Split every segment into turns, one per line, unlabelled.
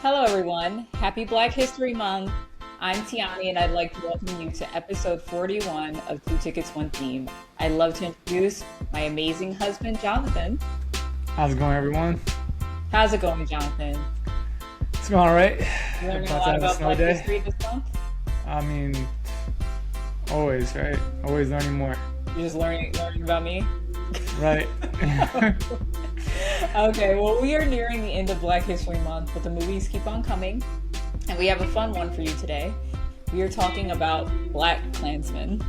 Hello, everyone. Happy Black History Month. I'm Tionni, and I'd like to welcome you to episode 41 of Two Tickets, One Theme. I'd love to introduce my amazing husband, Jonathan.
How's it going, everyone?
How's it going, Jonathan?
It's going all right.
You learning a lot about Black history this month?
I mean, always, right? Always learning more.
You're just learning about me?
Right.
Okay, well, we are nearing the end of Black History Month, but the movies keep on coming, and we have a fun one for you today. We are talking about Black KkKlansman,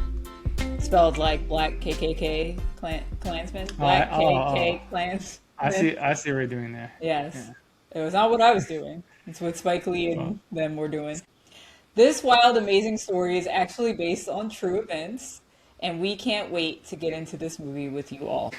spelled like Black KkKlansman. Black KkKlansman.
I see what you're doing there.
Yes. Yeah. It was not what I was doing. It's what Spike Lee and them were doing. This wild, amazing story is actually based on true events, and we can't wait to get into this movie with you all.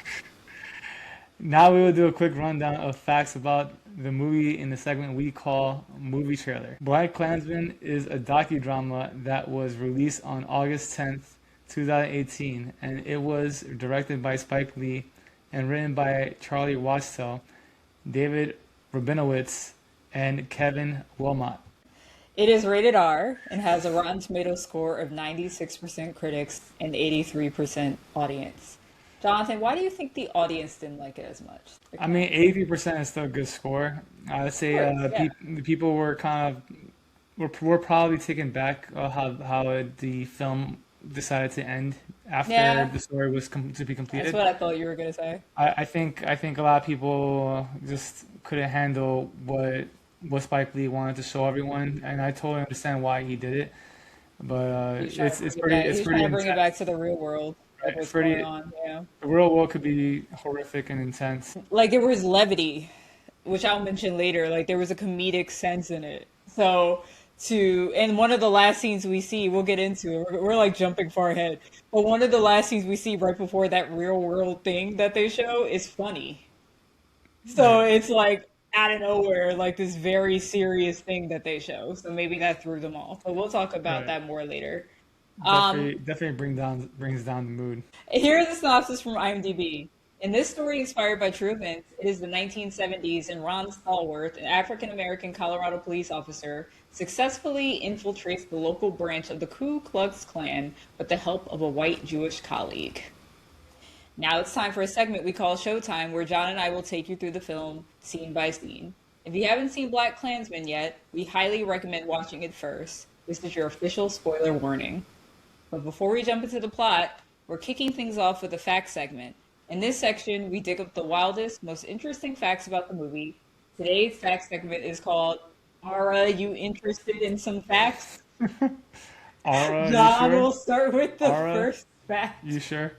Now we will do a quick rundown of facts about the movie in the segment we call Movie Trailer. Black Klansman is a docudrama that was released on August 10th, 2018, and it was directed by Spike Lee and written by Charlie Watchtel, David Rabinowitz, and Kevin Wilmot.
It is rated R and has a Rotten Tomatoes score of 96% critics and 83% audience. Jonathan, why do you think the audience didn't like it as much?
I mean, 83% is still a good score. I'd say the people were were probably taken back how the film decided to end after the story was to be completed.
That's what I thought you were going to say.
I think a lot of people just couldn't handle what Spike Lee wanted to show everyone, and I totally understand why he did it. But it's pretty. He's
trying to bring it back to the real world.
Right,
what's going on, yeah.
The real world could be horrific and intense.
Like, there was levity, which I'll mention later. Like, there was a comedic sense in it. And one of the last scenes we see, we'll get into it. We're like jumping far ahead. But one of the last scenes we see right before that real world thing that they show is funny. So it's like out of nowhere, like this very serious thing that they show. So maybe that threw them off. But we'll talk about that more later.
Definitely brings down the mood.
Here's a synopsis from IMDb. In this story inspired by true events, it is the 1970s and Ron Stallworth, an African-American Colorado police officer, successfully infiltrates the local branch of the Ku Klux Klan with the help of a white Jewish colleague. Now it's time for a segment we call Showtime, where John and I will take you through the film scene by scene. If you haven't seen Black Klansman yet, we highly recommend watching it first. This is your official spoiler warning. But before we jump into the plot, we're kicking things off with a fact segment. In this section, we dig up the wildest, most interesting facts about the movie. Today's fact segment is called, Ara, you interested in some facts?
Ara,
John,
you sure?
We'll start with the first fact.
You sure?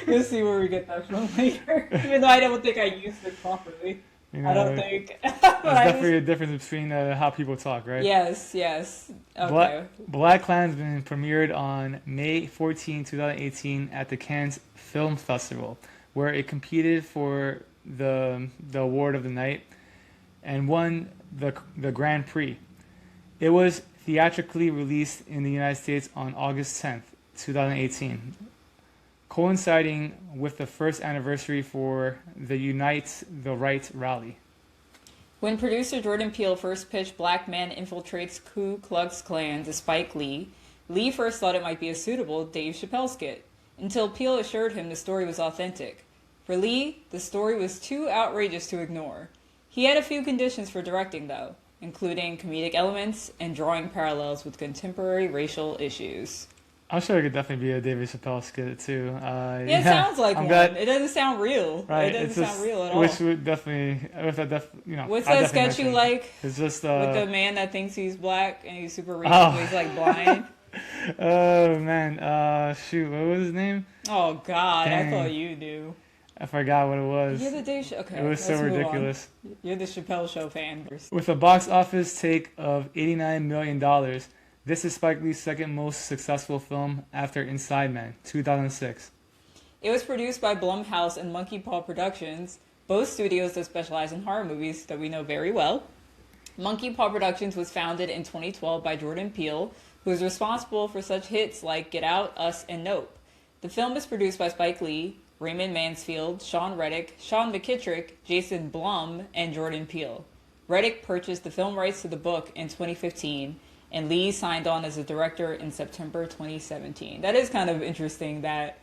We'll see where we get that from later. Even though I don't think I used it properly. I don't think.
There's definitely a difference between how people talk, right?
Yes. Okay.
Black Klansman premiered on May 14, 2018 at the Cannes Film Festival, where it competed for the award of the night and won the Grand Prix. It was theatrically released in the United States on August 10th, 2018. Coinciding with the first anniversary for the Unite the Right rally.
When producer Jordan Peele first pitched Black Man Infiltrates Ku Klux Klan to Spike Lee, Lee first thought it might be a suitable Dave Chappelle skit, until Peele assured him the story was authentic. For Lee, the story was too outrageous to ignore. He had a few conditions for directing, though, including comedic elements and drawing parallels with contemporary racial issues.
I'm sure it could definitely be a David Chappelle skit too.
It sounds like one. It doesn't sound real.
Right.
It doesn't sound real at all.
Which would definitely,
What's that sketch you like?
It's just
with the man that thinks he's black and he's super racist, he's like blind.
Oh man, shoot, what was his name?
Oh God,
Dang.
I thought you knew.
I forgot what it was.
You're the Dave. Okay,
it was so ridiculous.
You're the Chappelle Show fan.
With a box office take of $89 million. This is Spike Lee's second most successful film after Inside Man, 2006.
It was produced by Blumhouse and Monkey Paw Productions, both studios that specialize in horror movies that we know very well. Monkey Paw Productions was founded in 2012 by Jordan Peele, who is responsible for such hits like Get Out, Us, and Nope. The film is produced by Spike Lee, Raymond Mansfield, Sean Reddick, Sean McKittrick, Jason Blum, and Jordan Peele. Reddick purchased the film rights to the book in 2015, and Lee signed on as a director in September 2017. That is kind of interesting that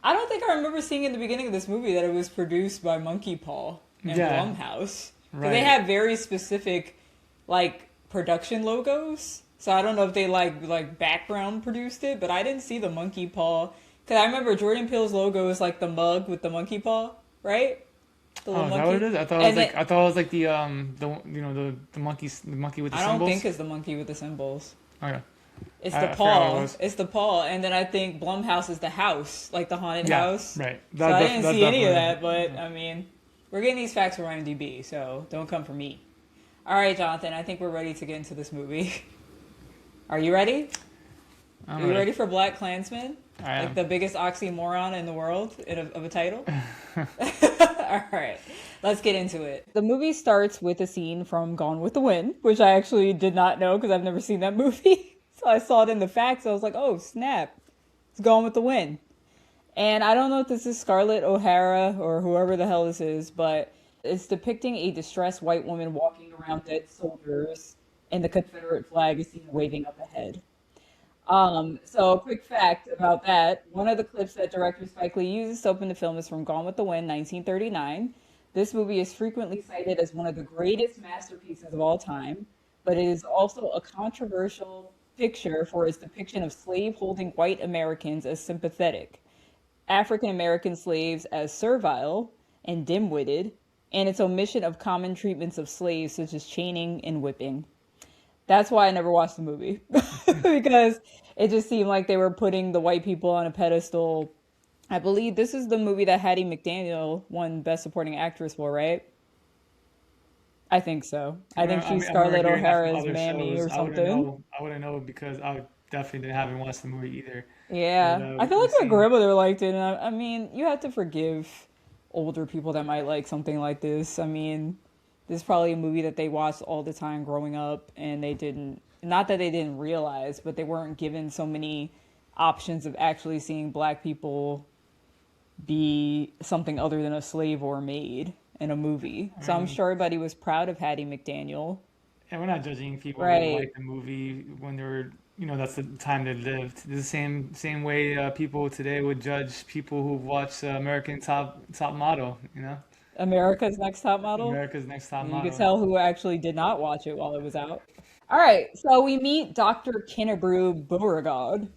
I don't think I remember seeing in the beginning of this movie that it was produced by Monkey Paw and
Yeah,
Blumhouse. Because they
right.
have very specific, like, production logos. So I don't know if they, like background produced it, but I didn't see the Monkey Paw. Because I remember Jordan Peele's logo is, like, the mug with the monkey paw, right? The
Oh,
little
is that what it
monkey.
is?
And then,
I thought it was like the the monkey with the
I don't think
symbols.
it's the monkey with the symbols.
Okay,
It's the
I forgot what it
paw.
was.
It's the paw. And then I think Blumhouse is the house, like the haunted
Yeah,
house.
right.
So I didn't
That
see any of
definitely.
that, but I mean, we're getting these facts from IMDb, so don't come for me. All right, Jonathan, I think we're ready to get into this movie. Are you ready? Are
I'm
you
ready.
ready for Black Klansman?
I
Like
am.
the biggest oxymoron in the world of a title? All right, let's get into it. The movie starts with a scene from Gone with the Wind, which I actually did not know because I've never seen that movie. So I saw it in the facts. I was like, oh, snap. It's Gone with the Wind. And I don't know if this is Scarlett O'Hara or whoever the hell this is, but it's depicting a distressed white woman walking around dead soldiers, and the Confederate flag is seen waving up ahead. So a quick fact about that. One of the clips that director Spike Lee uses to open the film is from Gone with the Wind, 1939. This movie is frequently cited as one of the greatest masterpieces of all time, but it is also a controversial picture for its depiction of slave-holding white Americans as sympathetic, African American slaves as servile and dim-witted, and its omission of common treatments of slaves such as chaining and whipping. That's why I never watched the movie because it just seemed like they were putting the white people on a pedestal. I believe this is the movie that Hattie McDaniel won Best Supporting Actress for, right? I think so. I think she's
I remember
Scarlett
hearing that from
O'Hara's
other
mammy
shows.
or something.
I wouldn't know because I definitely haven't watched the movie either. But
Yeah, I feel like
we've
my
seen.
grandmother liked it, and I mean, you have to forgive older people that might like something like this. I mean, this is probably a movie that they watched all the time growing up, and they didn't, not that they didn't realize, but they weren't given so many options of actually seeing black people be something other than a slave or a maid in a movie.
I
So I'm
mean,
sure everybody was proud of Hattie McDaniel.
and we're not judging people who
Right.
like the movie when they were, that's the time they lived. It's the same way people today would judge people who watch American Top Model.
America's Next Top Model.
America's Next Top
You could
Model.
tell who actually did not watch it while it was out. All right, so we meet Dr. Kinnebrew Beauregard.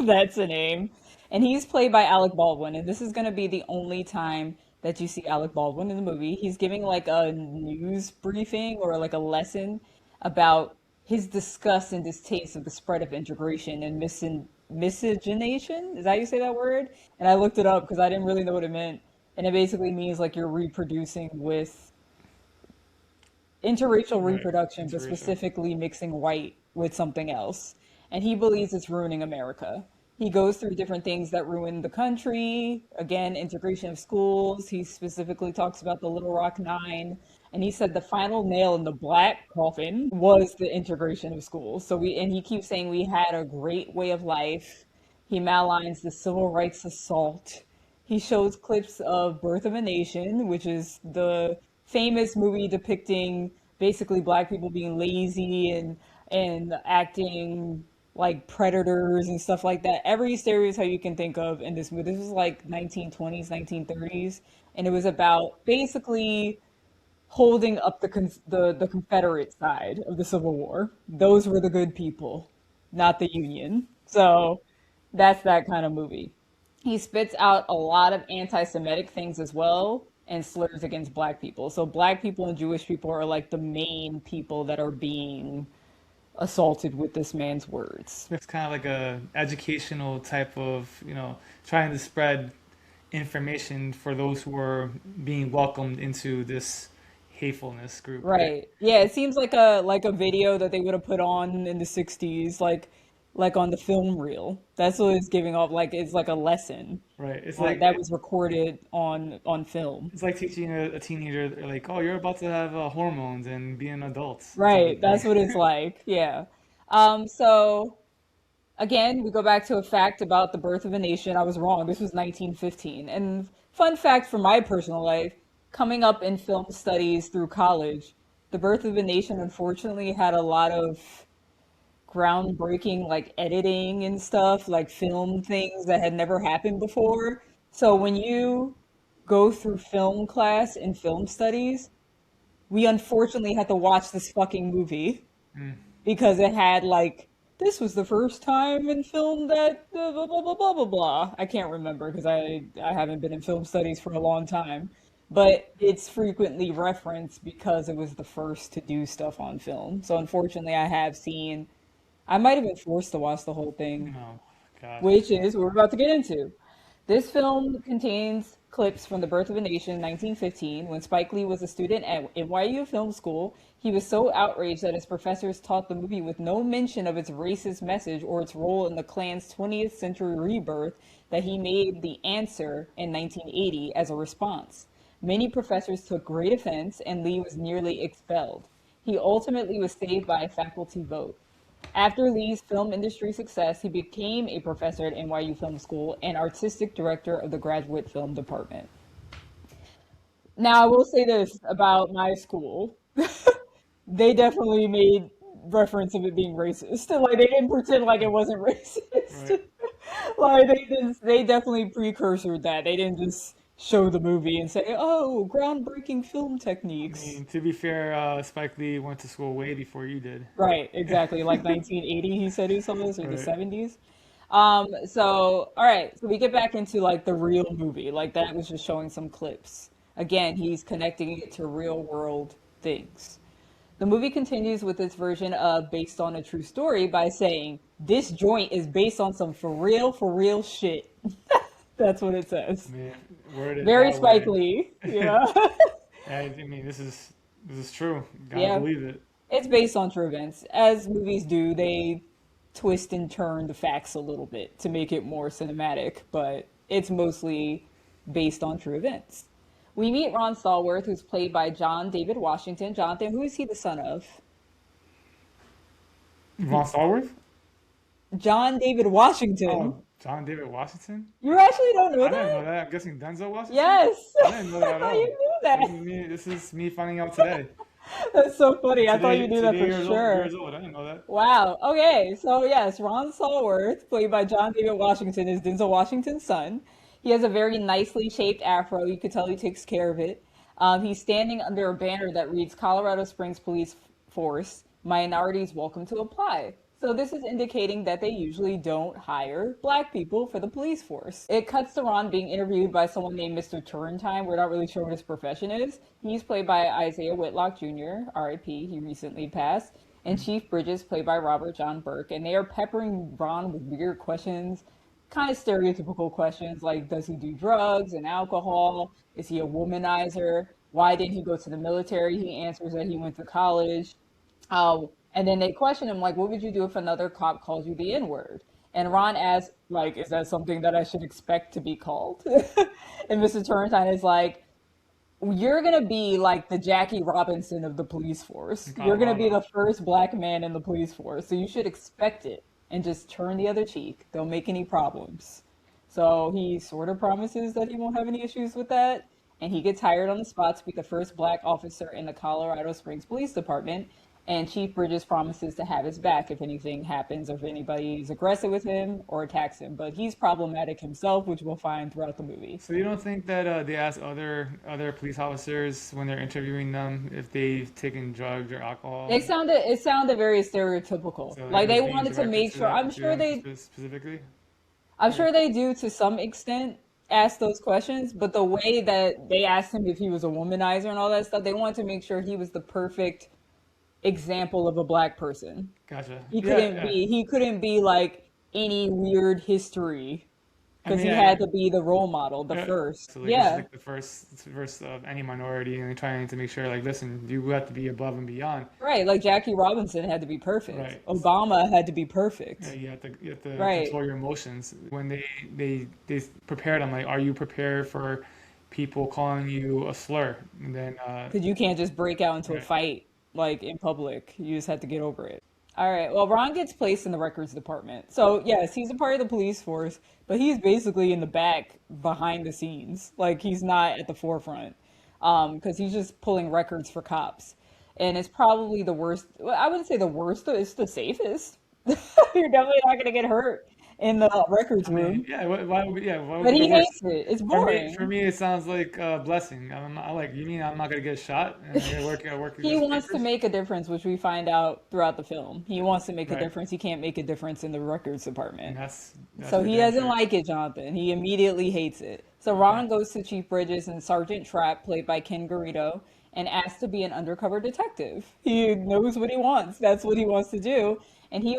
That's a name. And he's played by Alec Baldwin. And this is going to be the only time that you see Alec Baldwin in the movie. He's giving like a news briefing or like a lesson about his disgust and distaste of the spread of integration and miscegenation. Is that how you say that word? And I looked it up because I didn't really know what it meant. And it basically means like you're reproducing with interracial
Right.
reproduction, but
Interracial.
specifically mixing white with something else. And he believes it's ruining America. He goes through different things that ruin the country. Again, integration of schools. He specifically talks about the Little Rock Nine. And he said the final nail in the black coffin was the integration of schools. And he keeps saying we had a great way of life. He maligns the civil rights assault. He shows clips of Birth of a Nation, which is the famous movie depicting basically black people being lazy and acting like predators and stuff like that. Every stereotype you can think of in this movie. This was like 1920s, 1930s, and it was about basically holding up the Confederate side of the Civil War. Those were the good people, not the Union. So that's that kind of movie. He spits out a lot of anti-Semitic things as well and slurs against black people. So black people and Jewish people are like the main people that are being assaulted with this man's words.
It's kind of like a educational type of, trying to spread information for those who are being welcomed into this hatefulness group, right?
Right. Yeah, it seems like a video that they would have put on in the 60s, like on the film reel. That's what it's giving off, like it's like a lesson
Right.
that was recorded on film.
It's like teaching a teenager like, oh, you're about to have hormones and be an adult type of
Right,
thing.
that's what it's like. Yeah. So again, we go back to a fact about the birth of a nation. I was wrong. This was 1915. And fun fact from my personal life, coming up in film studies through college, The Birth of a Nation unfortunately had a lot of groundbreaking like editing and stuff, like film things that had never happened before. So when you go through film class and film studies, we unfortunately had to watch this fucking movie
Mm,
because it had like this was the first time in film that blah blah blah blah blah blah. I can't remember because I haven't been in film studies for a long time, but it's frequently referenced because it was the first to do stuff on film. So unfortunately, I have seen. I might have been forced to watch the whole thing,
oh, God.
which is what we're about to get into. This film contains clips from The Birth of a Nation in 1915 when Spike Lee was a student at NYU Film School. He was so outraged that his professors taught the movie with no mention of its racist message or its role in the Klan's 20th century rebirth that he made The Answer in 1980 as a response. Many professors took great offense, and Lee was nearly expelled. He ultimately was saved by a faculty vote. After Lee's film industry success, he became a professor at NYU Film School and artistic director of the graduate film department. Now, I will say this about my school. They definitely made reference of it being racist. Like they didn't pretend like it wasn't
Right.
racist. Like they definitely precursored that. They didn't just show the movie and say, "Oh, groundbreaking film
I
techniques."
mean, to be fair, Spike Lee went to school way before you did.
Right, exactly. Like 1980, he said he saw this, or the
Right.
70s. So all right, so we get back into like the real movie. Like that was just showing some clips. Again, he's connecting it to real world things. The movie continues with its version of based on a true story by saying this joint is based on some for real shit. That's what it
I
says.
mean, word it
Very
that
Spike
way.
Lee, yeah.
I mean, this is true. Gotta
Yeah.
believe it.
It's based on true events. As movies do, they twist and turn the facts a little bit to make it more cinematic, but it's mostly based on true events. We meet Ron Stallworth, who's played by John David Washington. Jonathan, who is he the son of?
Ron Stallworth?
John David Washington.
Oh, John David Washington?
You actually don't know
I didn't know
that?
that. I'm guessing Denzel Washington?
Yes.
I didn't know that
I
at
thought you
all.
knew
This
that.
is me. This is me finding out today.
That's so funny. I thought you
Today,
knew that
today
for
years old.
sure.
Years old. I didn't know that.
Wow. Okay. So yes, Ron Stallworth, played by John David Washington, is Denzel Washington's son. He has a very nicely shaped afro. You could tell he takes care of it. He's standing under a banner that reads Colorado Springs Police Force, minorities welcome to apply. So this is indicating that they usually don't hire black people for the police force. It cuts to Ron being interviewed by someone named Mr. Turrentine. We're not really sure what his profession is. He's played by Isaiah Whitlock Jr., RIP, he recently passed, and Chief Bridges, played by Robert John Burke. And they are peppering Ron with weird questions, kind of stereotypical questions like, does he do drugs and alcohol? Is he a womanizer? Why didn't he go to the military? He answers that he went to college. And then they question him, like, what would you do if another cop calls you the N word? And Ron asks, like, is that something that I should expect to be called? And Mr. Turrentine is like, you're going to be like the Jackie Robinson of the police force.
In
You're going to be
Colorado.
the first black man in the police force. So you should expect it and just turn the other cheek. Don't make any problems. So he sort of promises that he won't have any issues with that. And he gets hired on the spot to be the first black officer in the Colorado Springs Police Department. And Chief Bridges promises to have his back if anything happens or if anybody's aggressive with him or attacks him. But he's problematic himself, which we'll find throughout the movie.
So you don't think that they ask other police officers when they're interviewing them if they've taken drugs or alcohol?
It sounded very stereotypical.
So like
Like
it was
they
being
wanted to
directed
make
to
sure.
that to him specifically?
I'm
Or,
sure they do to some extent ask those questions, but the way that they asked him if he was a womanizer and all that stuff, they wanted to make sure he was the perfect example of a black person.
gotcha.
He
Yeah,
couldn't
yeah.
be he couldn't be like any weird history
I
because
mean,
he
I,
had to be the role model, the
yeah.
first.
So like this is
Yeah.
like the first of any minority, and they're trying to make sure like, listen, you have to be above and beyond.
Right, like Jackie Robinson had to be perfect.
Right.
Obama had to be
Yeah,
perfect.
you have to
Right.
control your emotions. When they prepared, I'm like, are you prepared for people calling you a slur? And then
Because you can't just break out into a
right.
fight like in public. You just have to get over it. All right. Well, Ron gets placed in the records department. So, yes, he's a part of the police force, but he's basically in the back behind the scenes. Like, he's not at the forefront because he's just pulling records for cops. and it's probably the worst. Well, I wouldn't say the worst, though. It's the safest. You're definitely not gonna get hurt in the records
I mean,
room.
yeah, why would yeah, why would
But
be the
he
worst?
hates it. It's
For
boring.
me, it sounds like a blessing. I'm like, you mean I'm not gonna get shot and I work
He
against
wants to
papers?
make a difference, which we find out throughout the film. He wants to make a
Right.
difference. He can't make a difference in the records
And
department.
that's
So
for
he
damn
doesn't
sure.
like it, Jonathan. He immediately hates it. So
Right.
Ron goes to Chief Bridges and Sergeant Trapp, played by Ken Garrido, and asks to be an undercover detective. He knows what he wants. That's what he wants to do. And he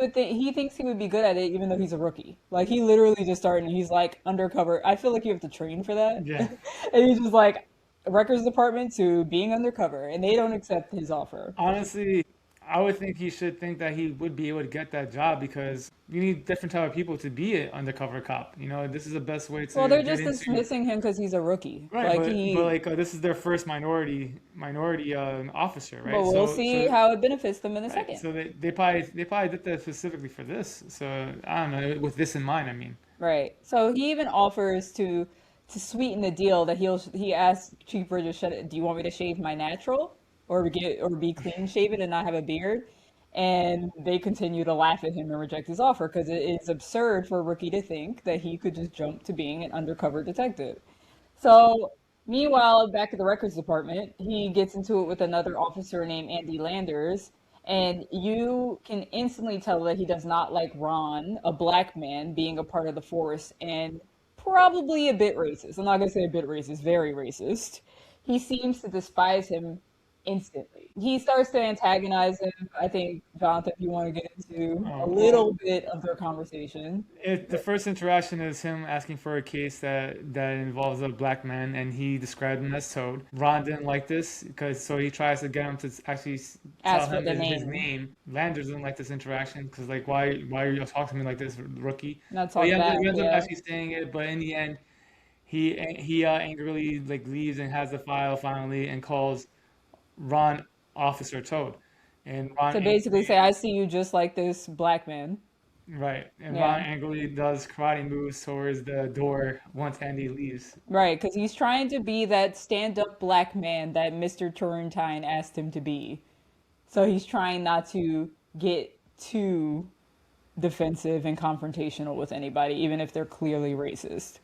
thinks he would be good at it even though he's a rookie. Like he literally just started and he's like undercover. I feel like you have to train for that.
Yeah.
And he's just like records department to being undercover and they don't accept his offer.
Honestly, I would think he should think that he would be able to get that job because you need different type of people to be an undercover cop. You know, this is the best way
Well,
to
they're
get
just
into.
dismissing him because he's a rookie.
Right,
Like
but
he,
like this is their first minority officer,
but
right?
we'll see how it benefits them in a
Right,
second.
so they probably did that specifically for this. So I don't know, with this in mind, I mean.
Right. So he even offers to sweeten the deal that he asks Chief Bridges, "Do you want me to shave my natural, or be clean shaven and not have a beard?" And they continue to laugh at him and reject his offer because it is absurd for a rookie to think that he could just jump to being an undercover detective. So, meanwhile, back at the records department, he gets into it with another officer named Andy Landers, and you can instantly tell that he does not like Ron, a black man, being a part of the force, and probably a bit racist. I'm not gonna say a bit racist, very racist. He seems to despise him instantly. He starts to antagonize him. I think, Jonathan, if you want to get into a
Well,
little bit of their conversation.
the first interaction is him asking for a case that involves a black man, and he described him as Toad. Ron didn't like this because so he tries to get him to actually tell
As for
him
the
his
name,
name. Landers didn't like this interaction because like why are you talking to me like this, rookie?
not
So
talk
he
back,
ends up
yeah.
actually saying it, but in the end, he angrily like leaves and has the file finally and calls Ron Officer Toad, and Ron
To basically say,
angrily.
I see you just like this black man.
Right, and Ron
Yeah,
angrily does karate moves towards the door once Andy leaves.
right. Because he's trying to be that stand up black man that Mr. Turrentine asked him to be. So he's trying not to get too defensive and confrontational with anybody, even if they're clearly racist.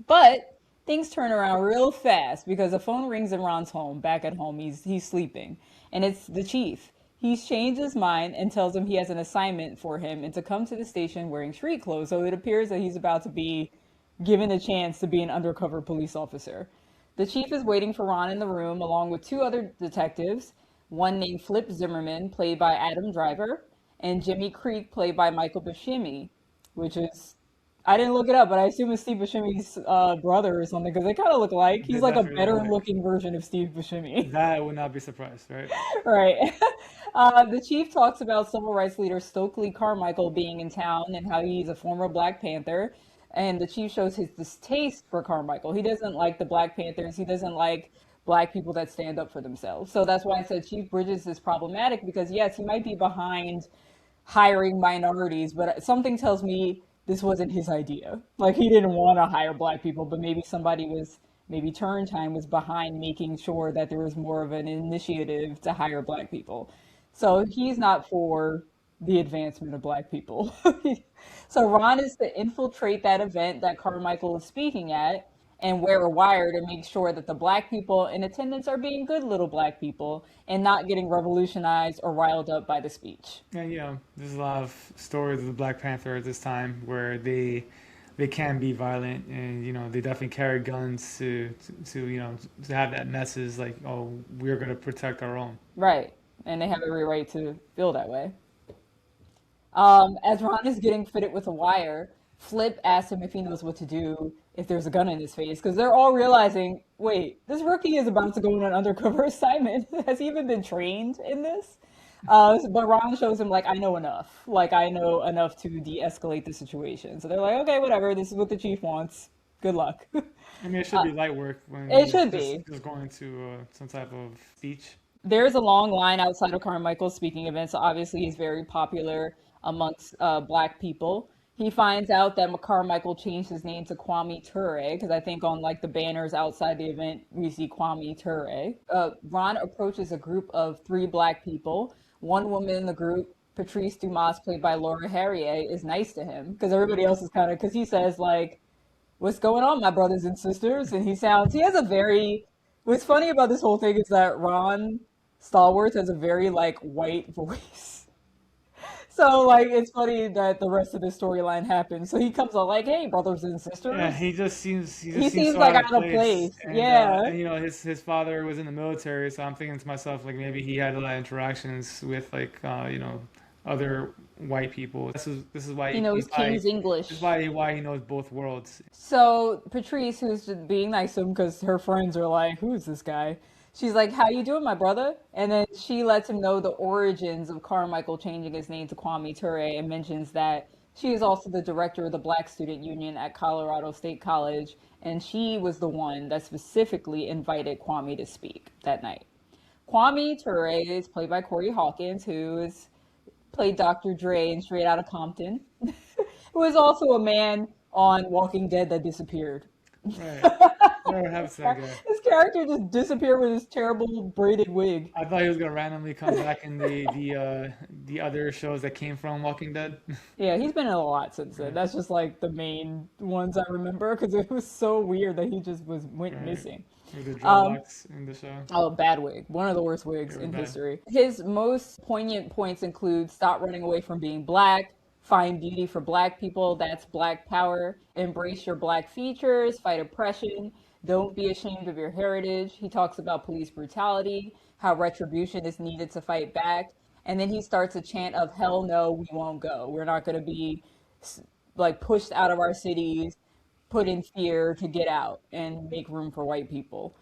But things turn around real fast because the phone rings in Ron's home. Back at home, he's sleeping, and it's the chief. He's changed his mind and tells him he has an assignment for him and to come to the station wearing street clothes. So it appears that he's about to be given a chance to be an undercover police officer. The chief is waiting for Ron in the room along with two other detectives, one named Flip Zimmerman, played by Adam Driver, and Jimmy Creek, played by Michael Buscemi, which is I didn't look it up, but I assume it's Steve Buscemi's brother or something because they kind of look alike. He's
They
like a
definitely
better
look like
looking version of Steve Buscemi.
that. I would not be surprised, right?
Right. The chief talks about civil rights leader Stokely Carmichael being in town and how he's a former Black Panther. And the chief shows his distaste for Carmichael. He doesn't like the Black Panthers. He doesn't like black people that stand up for themselves. So that's why I said Chief Bridges is problematic because, yes, he might be behind hiring minorities, but something tells me this wasn't his idea. Like he didn't want to hire black people, but maybe Turntime was behind making sure that there was more of an initiative to hire black people. So he's not for the advancement of black people. So Ron is to infiltrate that event that Carmichael is speaking at and wear a wire to make sure that the black people in attendance are being good little black people and not getting revolutionized or riled up by the speech.
And there's a lot of stories of the Black Panther at this time where they can be violent, and they definitely carry guns to have that message like, oh, we're gonna protect our own.
Right. And they have every right to feel that way. As Ron is getting fitted with a wire, Flip asks him if he knows what to do if there's a gun in his face, because they're all realizing, wait, this rookie is about to go on an undercover assignment. Has he even been trained in this? But Ron shows him, like, I know enough. Like, I know enough to de escalate the situation. So they're like, okay, whatever. This is what the chief wants. Good luck.
I mean, it should be light work when
It
he's
should be.
just going to some type of speech.
There's a long line outside of Carmichael's speaking event, so obviously he's very popular amongst black people. He finds out that Carmichael changed his name to Kwame Ture because I think on like the banners outside the event we see Kwame Ture. Ron approaches a group of three black people. One woman in the group, Patrice Dumas, played by Laura Harrier, is nice to him because everybody else is kind of because he says like, "What's going on, my brothers and sisters?" And he has a very. What's funny about this whole thing is that Ron Stallworth has a very like white voice. So like it's funny that the rest of the storyline happens. So he comes out like, "Hey, brothers and
Yeah,
sisters."
he
He
just seems
seems
so
like
out of
out of
place,
place. Yeah.
and his father was in the military, so I'm thinking to myself like maybe he had a lot of interactions with like other white people. This is why
He knows King's
this is
English.
why he knows both worlds.
So Patrice, who's just being nice to him because her friends are like, "Who's this guy?" She's like, "How you doing, my brother?" And then she lets him know the origins of Carmichael changing his name to Kwame Ture and mentions that she is also the director of the Black Student Union at Colorado State College, and she was the one that specifically invited Kwame to speak that night. Kwame Ture is played by Corey Hawkins, who is played Dr. Dre in Straight Outta Compton, who is also a man on Walking Dead that disappeared.
Right. Whatever happens to that guy?
His character just disappeared with his terrible braided wig.
I thought he was gonna randomly come back in the other shows that came from Walking Dead.
Yeah, he's been in a lot since then.
Right.
That's just like the main ones I remember because it was so weird that he just was went
Right.
missing.
With the
Um,
dreadlocks in the show.
Oh, bad wig. One of the worst
They
wigs
were
in
bad.
history. His most poignant points include stop running away from being black, find beauty for black people, that's black power, embrace your black features, fight oppression, don't be ashamed of your heritage. He talks about police brutality, how retribution is needed to fight back. And then he starts a chant of hell no, we won't go. We're not going to be like pushed out of our cities, put in fear to get out and make room for white people.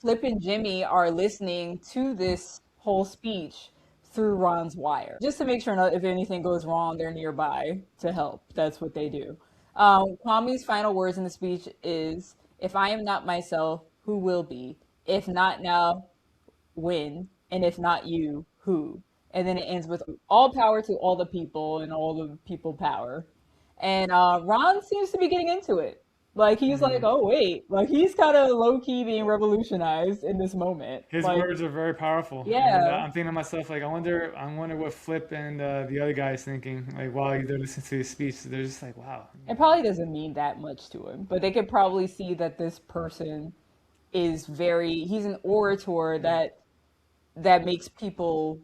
Flip and Jimmy are listening to this whole speech through Ron's wire, just to make sure if anything goes wrong, they're nearby to help. That's what they do. Kwame's final words in the speech is, "If I am not myself, who will be? If not now, when? And if not you, who?" And then it ends with all power to all the people and all the people power. And Ron seems to be getting into it. Like he's like,
Mm.
oh wait, like he's kind of low key being revolutionized in this moment.
His
Like,
words are very powerful, and
yeah,
I'm thinking to myself like, I wonder what Flip and the other guy is thinking like while they're listening to his speech. They're just like, wow.
it probably doesn't mean that much to him, but they could probably see that this person is very. He's an orator that makes people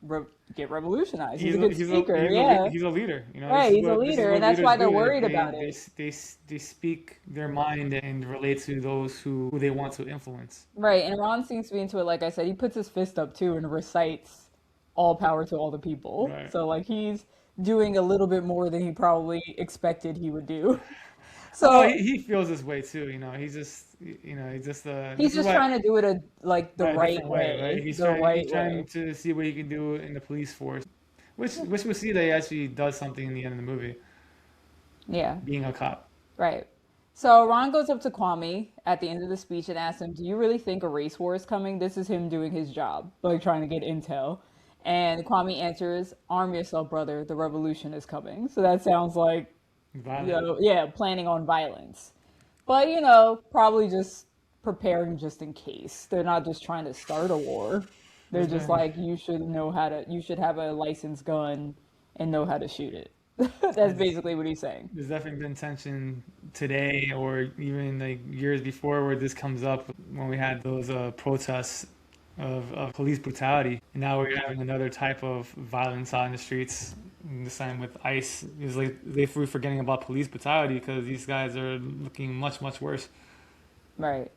re- get revolutionized. He's a good speaker. Yeah,
he's a leader. You know,
right. He's a
this is
leader, and
what
that's
leaders
why they're
do.
worried about it.
They speak their mind and relate to those who they want to influence.
Right, and Ron seems to be into it. Like I said, he puts his fist up too and recites "all power to all the people."
Right.
So like he's doing a little bit more than he probably expected he would do.
Oh,
So
he feels this way too. He's just
he's
this is
just
what
trying to do it like the
right, a
right
different way, right?
way, the right
He's trying
way.
to see what he can do in the police force, which we'll see that he actually does something in the end of the movie,
Yeah,
being a cop.
right. So Ron goes up to Kwame at the end of the speech and asks him, "Do you really think a race war is coming?" This is him doing his job, like trying to get intel. And Kwame answers, "Arm yourself, brother. The revolution is coming." So that sounds like,
Violent.
yeah, planning on violence. But, probably just preparing just in case. They're not just trying to start a war. They're
There's
just
been
like, you should have a licensed gun and know how to shoot it. That's
there's,
basically what he's saying.
there's definitely been tension today or even like years before where this comes up when we had those protests of police brutality. And now we're having another type of violence out in the streets. And this time with ICE, it's like we're forgetting about police brutality because these guys are looking much, much worse.
Right.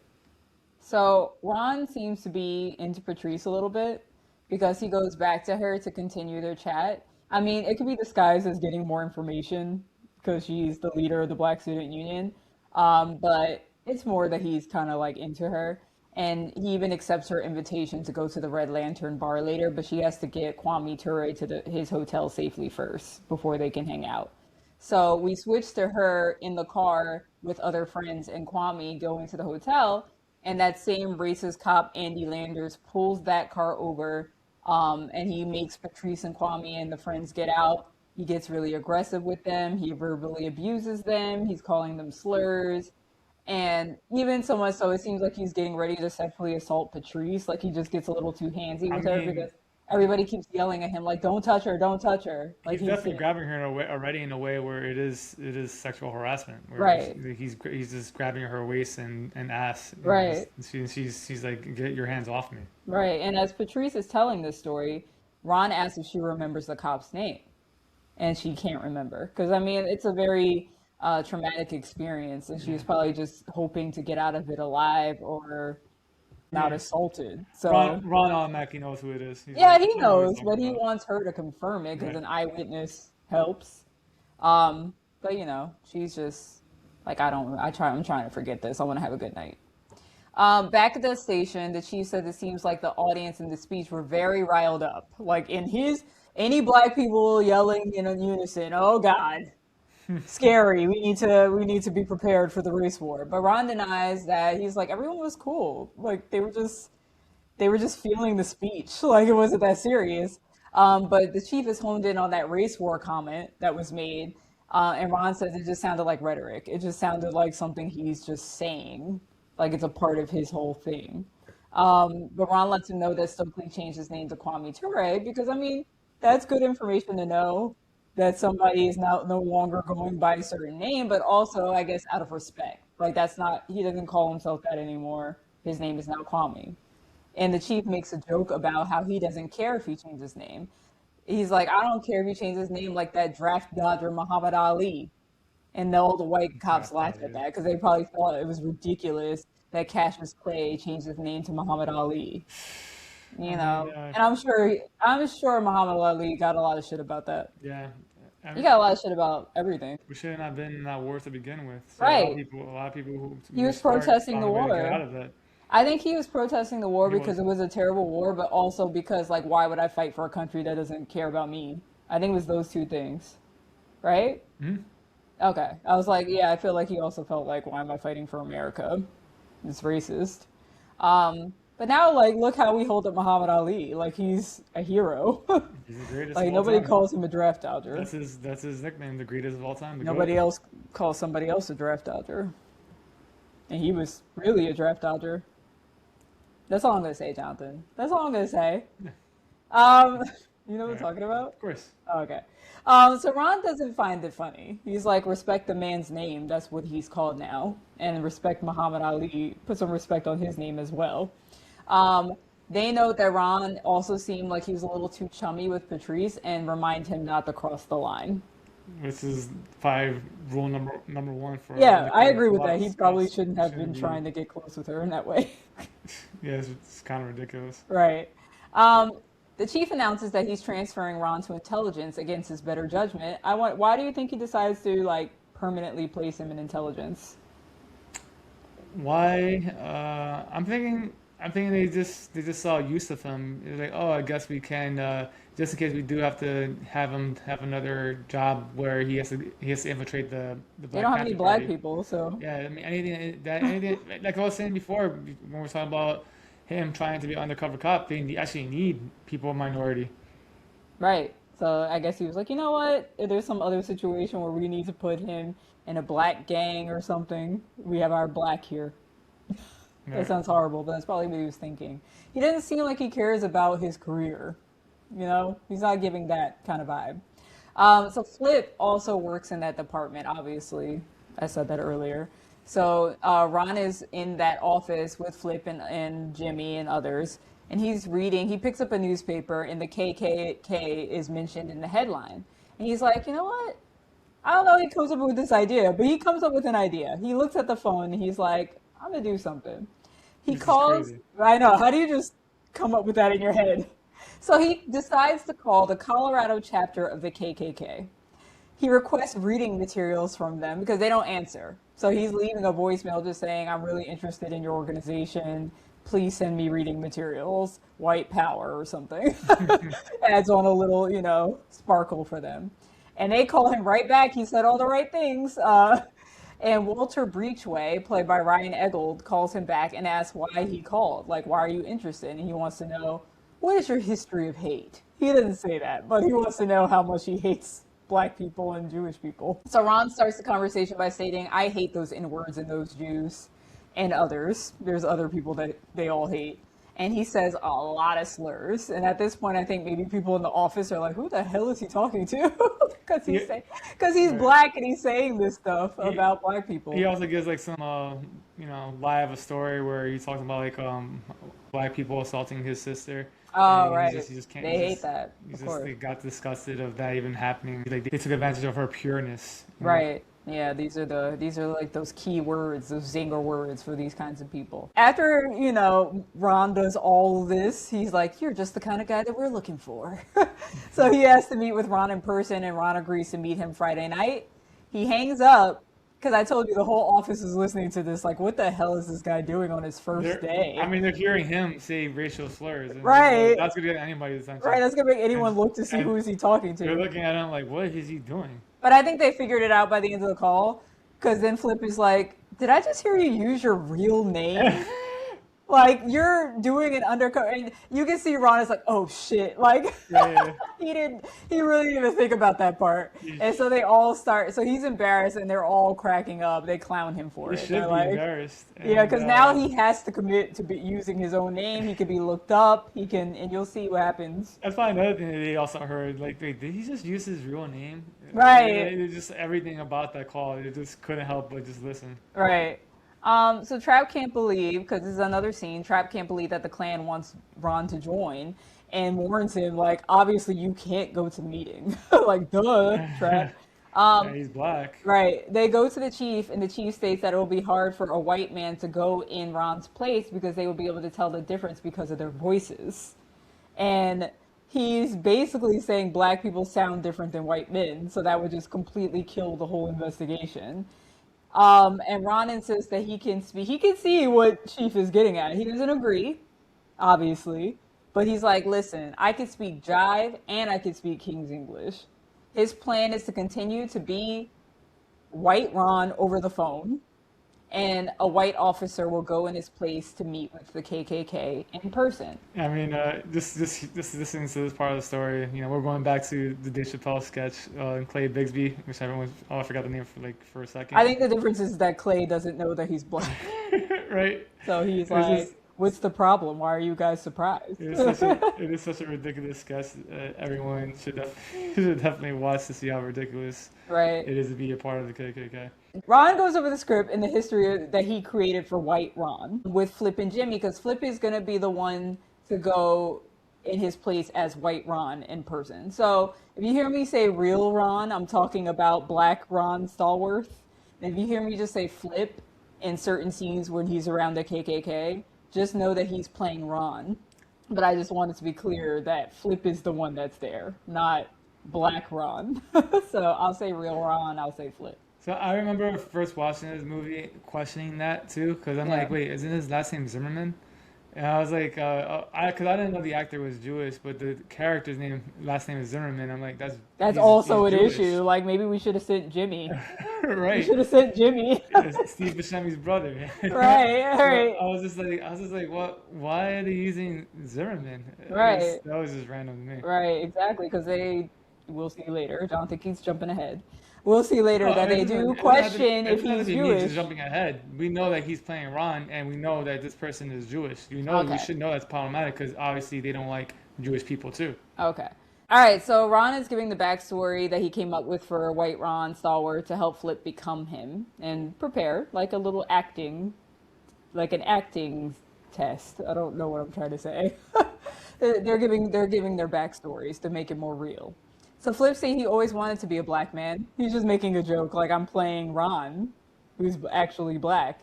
So Ron seems to be into Patrice a little bit because he goes back to her to continue their chat. I mean, it could be disguised as getting more information because she's the leader of the Black Student Union. But it's more that he's kind of like into her. And he even accepts her invitation to go to the Red Lantern bar later, but she has to get Kwame Ture to his hotel safely first before they can hang out. So we switch to her in the car with other friends and Kwame going to the hotel, and that same racist cop Andy Landers pulls that car over, and he makes Patrice and Kwame and the friends get out. He gets really aggressive with them. He verbally abuses them. He's calling them slurs. And even so much so, it seems like he's getting ready to sexually assault Patrice. Like he just gets a little too handsy
I
with her
mean,
because everybody keeps yelling at him, like, don't touch her, don't touch her. Like
he's
he's
definitely
saying,
grabbing her in a way already in a way where it is sexual harassment where
right,
he's just grabbing her waist and ass and
right,
she's like get your hands off me.
right. And as Patrice is telling this story, Ron asks if she remembers the cop's name. And she can't remember because I mean it's a very traumatic experience, and she
Yeah.
was probably just hoping to get out of it alive or not
Yeah.
assaulted.
Ron
So
Ron automatically knows who it is. He's
yeah,
like,
he
I know what he's
knows,
talking
but he
about.
wants her to confirm it because
Right.
an eyewitness helps. But she's just like I don't. I'm trying to forget this. I want to have a good night. Back at the station, the chief said it seems like the audience in the speech were very riled up. Like in his any black people yelling in unison, "Oh God, scary! We need to be prepared for the race war." But Ron denies that. He's like everyone was cool. Like they were just feeling the speech. Like it wasn't that serious. But the chief is honed in on that race war comment that was made. And Ron says it just sounded like rhetoric. It just sounded like something he's just saying, like it's a part of his whole thing. But Ron lets him know that Stokely changed his name to Kwame Ture because, I mean, that's good information to know that somebody is now no longer going by a certain name, but also, I guess, out of respect. Like, that's not, he doesn't call himself that anymore. His name is now Kwame. And the chief makes a joke about how he doesn't care if he changes his name. He's like, I don't care if he changes his name like that draft dodger Muhammad Ali. And all the white cops
Draft
laughed at
dodger.
that because they probably thought it was ridiculous that Cassius Clay changed his name to Muhammad Ali.
I mean,
And I'm sure Muhammad Ali got a lot of shit about that.
yeah.
He
I,
got a lot of shit about everything.
we should not have been in that war to begin with. So
Right.
a lot of people who
He was
restart
protesting
found
the
a way to get out
war.
of that.
I think he was protesting the war
He
because
was.
it was a terrible war, but also because, like, why would I fight for a country that doesn't care about me? I think it was those two things, right?
Mhm.
Okay. I was like, yeah, I feel like he also felt like, why am I fighting for America? It's racist. But now, like, look how we hold up Muhammad Ali. Like, he's a hero.
He's the greatest of
Like,
all
nobody
time.
calls him a draft dodger.
That's his nickname, the greatest of all time, the GOAT.
Nobody else calls somebody else a draft dodger. And he was really a draft dodger. That's all I'm going to say, Jonathan. That's all I'm going to say.
Yeah.
Um, you know
All
what I'm
right.
talking about?
Of course.
Oh, okay. So Ron doesn't find it funny. He's like, respect the man's name. That's what he's called now. And respect Muhammad Ali. Put some respect on his name as well. Um, they note that Ron also seemed like he was a little too chummy with Patrice and remind him not to cross the line.
This is five rule number one for
Yeah, I
undercover
agree with that. He probably
cops.
shouldn't have been
Shouldn't be.
trying to get close with her in that way.
Yeah, it's kind of ridiculous.
Right. Um, the chief announces that he's transferring Ron to intelligence against his better judgment. Why do you think he decides to like permanently place him in intelligence?
Why? I'm thinking they just saw use of him. It was like, oh, I guess we can just in case we do have to have him have another job where he has to infiltrate the
They
Black
don't have any
Panther
black
Party.
people, so
Yeah, I mean anything like I was saying before when we were talking about him trying to be an undercover cop, they actually need people of minority.
right. So I guess he was like, you know what? If there's some other situation where we need to put him in a black gang or something, we have our black here. That
Yeah.
sounds horrible, but that's probably what he was thinking. He doesn't seem like he cares about his career. He's not giving that kind of vibe. So Flip also works in that department, obviously. I said that earlier. So Ron is in that office with Flip and Jimmy and others, and he's reading. He picks up a newspaper, and the KKK is mentioned in the headline. And he's like, you know what? I don't know. He comes up with this idea, but he comes up with an idea. He looks at the phone, and he's like, I'm gonna do something. He
This is
calls.
crazy.
I know. How do you just come up with that in your head? So he decides to call the Colorado chapter of the KKK. He requests reading materials from them because they don't answer. So he's leaving a voicemail just saying, I'm really interested in your organization. Please send me reading materials, white power or something. Adds on a little, sparkle for them. And they call him right back. He said all the right things. And Walter Breachway, played by Ryan Eggold, calls him back and asks why he called. Like, why are you interested? And he wants to know, what is your history of hate? He doesn't say that, but he wants to know how much he hates black people and Jewish people. So Ron starts the conversation by stating, I hate those N-words and those Jews and others. There's other people that they all hate. And he says a lot of slurs. And at this point, I think maybe people in the office are like, who the hell is he talking to? Because he's
Right.
black and he's saying this stuff about black
He
people.
also gives like some, lie of a story where he talks about like black people assaulting his sister, and
Oh, right.
he just can't,
They hate that,
he
of
just
course.
like, got disgusted of that even happening. Like they took advantage of her pureness,
Right. Yeah, these are like those key words, those zinger words for these kinds of people. After, Ron does all of this, he's like, you're just the kind of guy that we're looking for. So he has to meet with Ron in person, and Ron agrees to meet him Friday night. He hangs up because I told you the whole office is listening to this. Like, what the hell is this guy doing on his first
I
day?
mean, they're hearing him say racial slurs, and
Right.
that's gonna get anybody's
Right.
attention.
That's gonna make
And
anyone look to see who
and
is he talking
they're
to.
looking at him like, what is he doing?
But I think they figured it out by the end of the call, because then Flip is like, "Did I just hear you use your real name? Like you're doing an undercover." And you can see Ron is like, "Oh shit!" Like
Yeah,
he really didn't even think about that part.
yeah.
And so they all start. So he's embarrassed, and they're all cracking up. They clown him for
He
it. They're
should be
like,
embarrassed.
"Yeah,"
And
because now he has to commit to be using his own name. He can be looked up. He can, and you'll see what happens.
that's probably another thing that they also heard. Like, wait, did he just use his real name?
Right.
It just everything about that call. It just couldn't help but just listen.
Right. So Trap can't believe, because this is another scene, Trap can't believe that the clan wants Ron to join and warns him, like, obviously you can't go to the meeting. Like, duh, Trap.
Yeah, he's black.
Right. They go to the chief, and the chief states that it will be hard for a white man to go in Ron's place because they will be able to tell the difference because of their voices. And he's basically saying black people sound different than white men, so that would just completely kill the whole investigation. And Ron insists that he can speak. He can see what Chief is getting at. He doesn't agree, obviously, but he's like, "Listen, I can speak Jive and I can speak King's English." His plan is to continue to be white Ron over the phone, and a white officer will go in his place to meet with the KKK in person.
I mean, just listening to this part of the story, we're going back to the Dave Chappelle sketch, and Clay Bigsby, which everyone, oh, I forgot the name for a second.
I think the difference is that Clay doesn't know that he's black,
Right?
so he's
It's
like,
just,
"What's the problem? Why are you guys surprised?"
it is such a ridiculous sketch. Everyone should definitely watch to see how ridiculous
Right.
it is to be a part of the KKK.
Ron goes over the script and the history that he created for White Ron with Flip and Jimmy, because Flip is going to be the one to go in his place as White Ron in person. So if you hear me say real Ron, I'm talking about Black Ron Stallworth. And if you hear me just say Flip in certain scenes when he's around the KKK, just know that he's playing Ron. But I just wanted to be clear that Flip is the one that's there, not Black Ron. So I'll say real Ron, I'll say Flip.
So I remember first watching this movie, questioning that too, because I'm
Yeah.
like, wait, isn't his last name Zimmerman? And I was like, because I didn't know the actor was Jewish, but the character's last name is Zimmerman. I'm like,
That's
he's
also an
Jewish,
issue. Like maybe we should have sent Jimmy. We
right?
should have sent Jimmy.
It's Steve Buscemi's brother.
Right,
So
right,
I was just like, what? Why are they using Zimmerman?
right,
That was just random to me.
right. Exactly, because we'll see later. Jonathan keeps jumping ahead. We'll see later
Oh,
that they do question
it
if
doesn't have to
he's
be me just
Jewish.
jumping ahead. We know that he's playing Ron, and we know that this person is Jewish. We
Okay,
should know that's problematic because obviously they don't like Jewish people too.
okay. All right, so Ron is giving the backstory that he came up with for White Ron Stalwart to help Flip become him and prepare like a little acting, like an acting test. I don't know what I'm trying to say. They're giving their backstories to make it more real. So Flip said he always wanted to be a black man. He's just making a joke, like I'm playing Ron, who's actually black,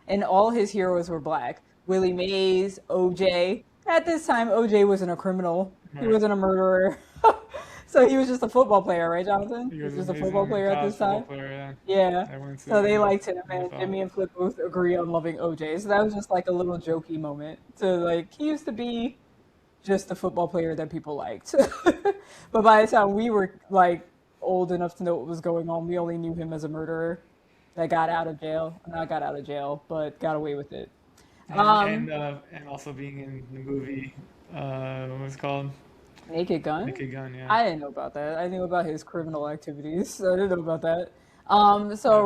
and all his heroes were black. Willie Mays, OJ. At this time, OJ wasn't a criminal. He
Right.
wasn't a murderer. So he was just a football player, right, Jonathan?
He
He was
was an
just a football
amazing
player at
college
this
football
time.
player. Yeah,
Yeah.
I went
So
to
they liked him, and
NFL.
Jimmy and Flip both agree on loving OJ. So that was just like a little jokey moment. So like he used to be just a football player that people liked. But by the time we were like old enough to know what was going on, we only knew him as a murderer that got out of jail. Not got out of jail, but got away with it.
And
Um,
and also being in the movie, what was it called?
Naked Gun?
Naked Gun, yeah.
I didn't know about that. I knew about his criminal activities, so I didn't know about that.
Uh,
So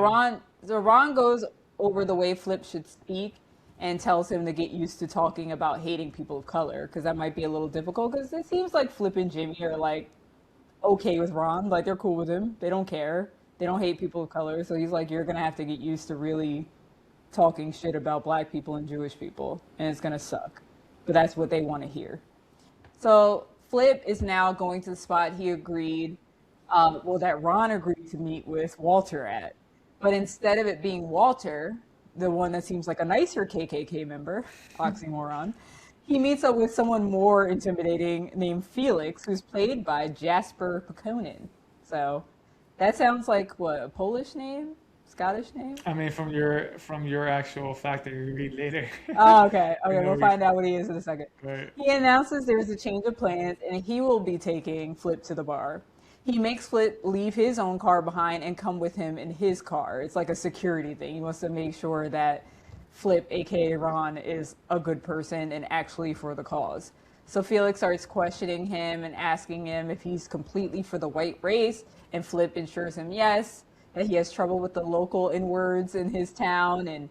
Ron goes over the way Flip should speak and tells him to get used to talking about hating people of color because that might be a little difficult because it seems like Flip and Jimmy are like okay with Ron, like they're cool with him. They don't care. They don't hate people of color. So he's like, you're gonna have to get used to really talking shit about black people and Jewish people, and it's gonna suck. But that's what they want to hear. So Flip is now going to the spot he agreed, that Ron agreed to meet with Walter at. But instead of it being Walter, the one that seems like a nicer KKK member, oxymoron, he meets up with someone more intimidating named Felix, who's played by Jasper Pekonen. So that sounds like what, a Polish name? Scottish name?
I mean, from your actual fact that you read later,
Oh, okay.
we
Okay,
know
we'll
we
find out what he is in a second.
right.
He announces there's a change of plans and he will be taking Flip to the bar. He makes Flip leave his own car behind and come with him in his car. It's like a security thing. He wants to make sure that Flip, aka Ron, is a good person and actually for the cause. So Felix starts questioning him and asking him if he's completely for the white race, and Flip ensures him yes, that he has trouble with the local N-words in his town, and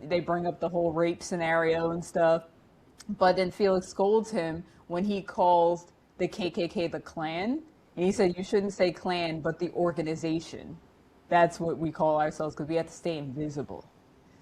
they bring up the whole rape scenario and stuff. But then Felix scolds him when he calls the KKK the Klan, and he said you shouldn't say Klan, but the organization. That's what we call ourselves because we have to stay invisible.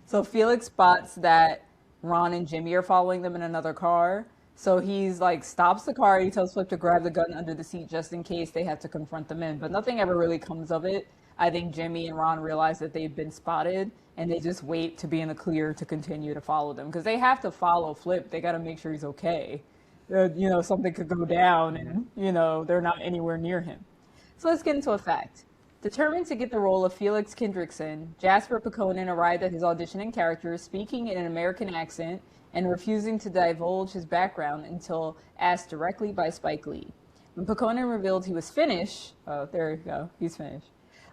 So Felix spots that Ron and Jimmy are following them in another car. So he's like stops the car. He tells Flip to grab the gun under the seat just in case they have to confront them in. But nothing ever really comes of it. I think Jimmy and Ron realize that they've been spotted and they just wait to be in the clear to continue to follow them because they have to follow Flip. They got to make sure he's okay. Something could go down and they're not anywhere near him. So let's get into a fact. Determined to get the role of Felix Kendrickson, Jasper Pekonen arrived at his auditioning character speaking in an American accent and refusing to divulge his background until asked directly by Spike Lee. When Pekonen revealed he was Finnish, oh, there you go, he's Finnish,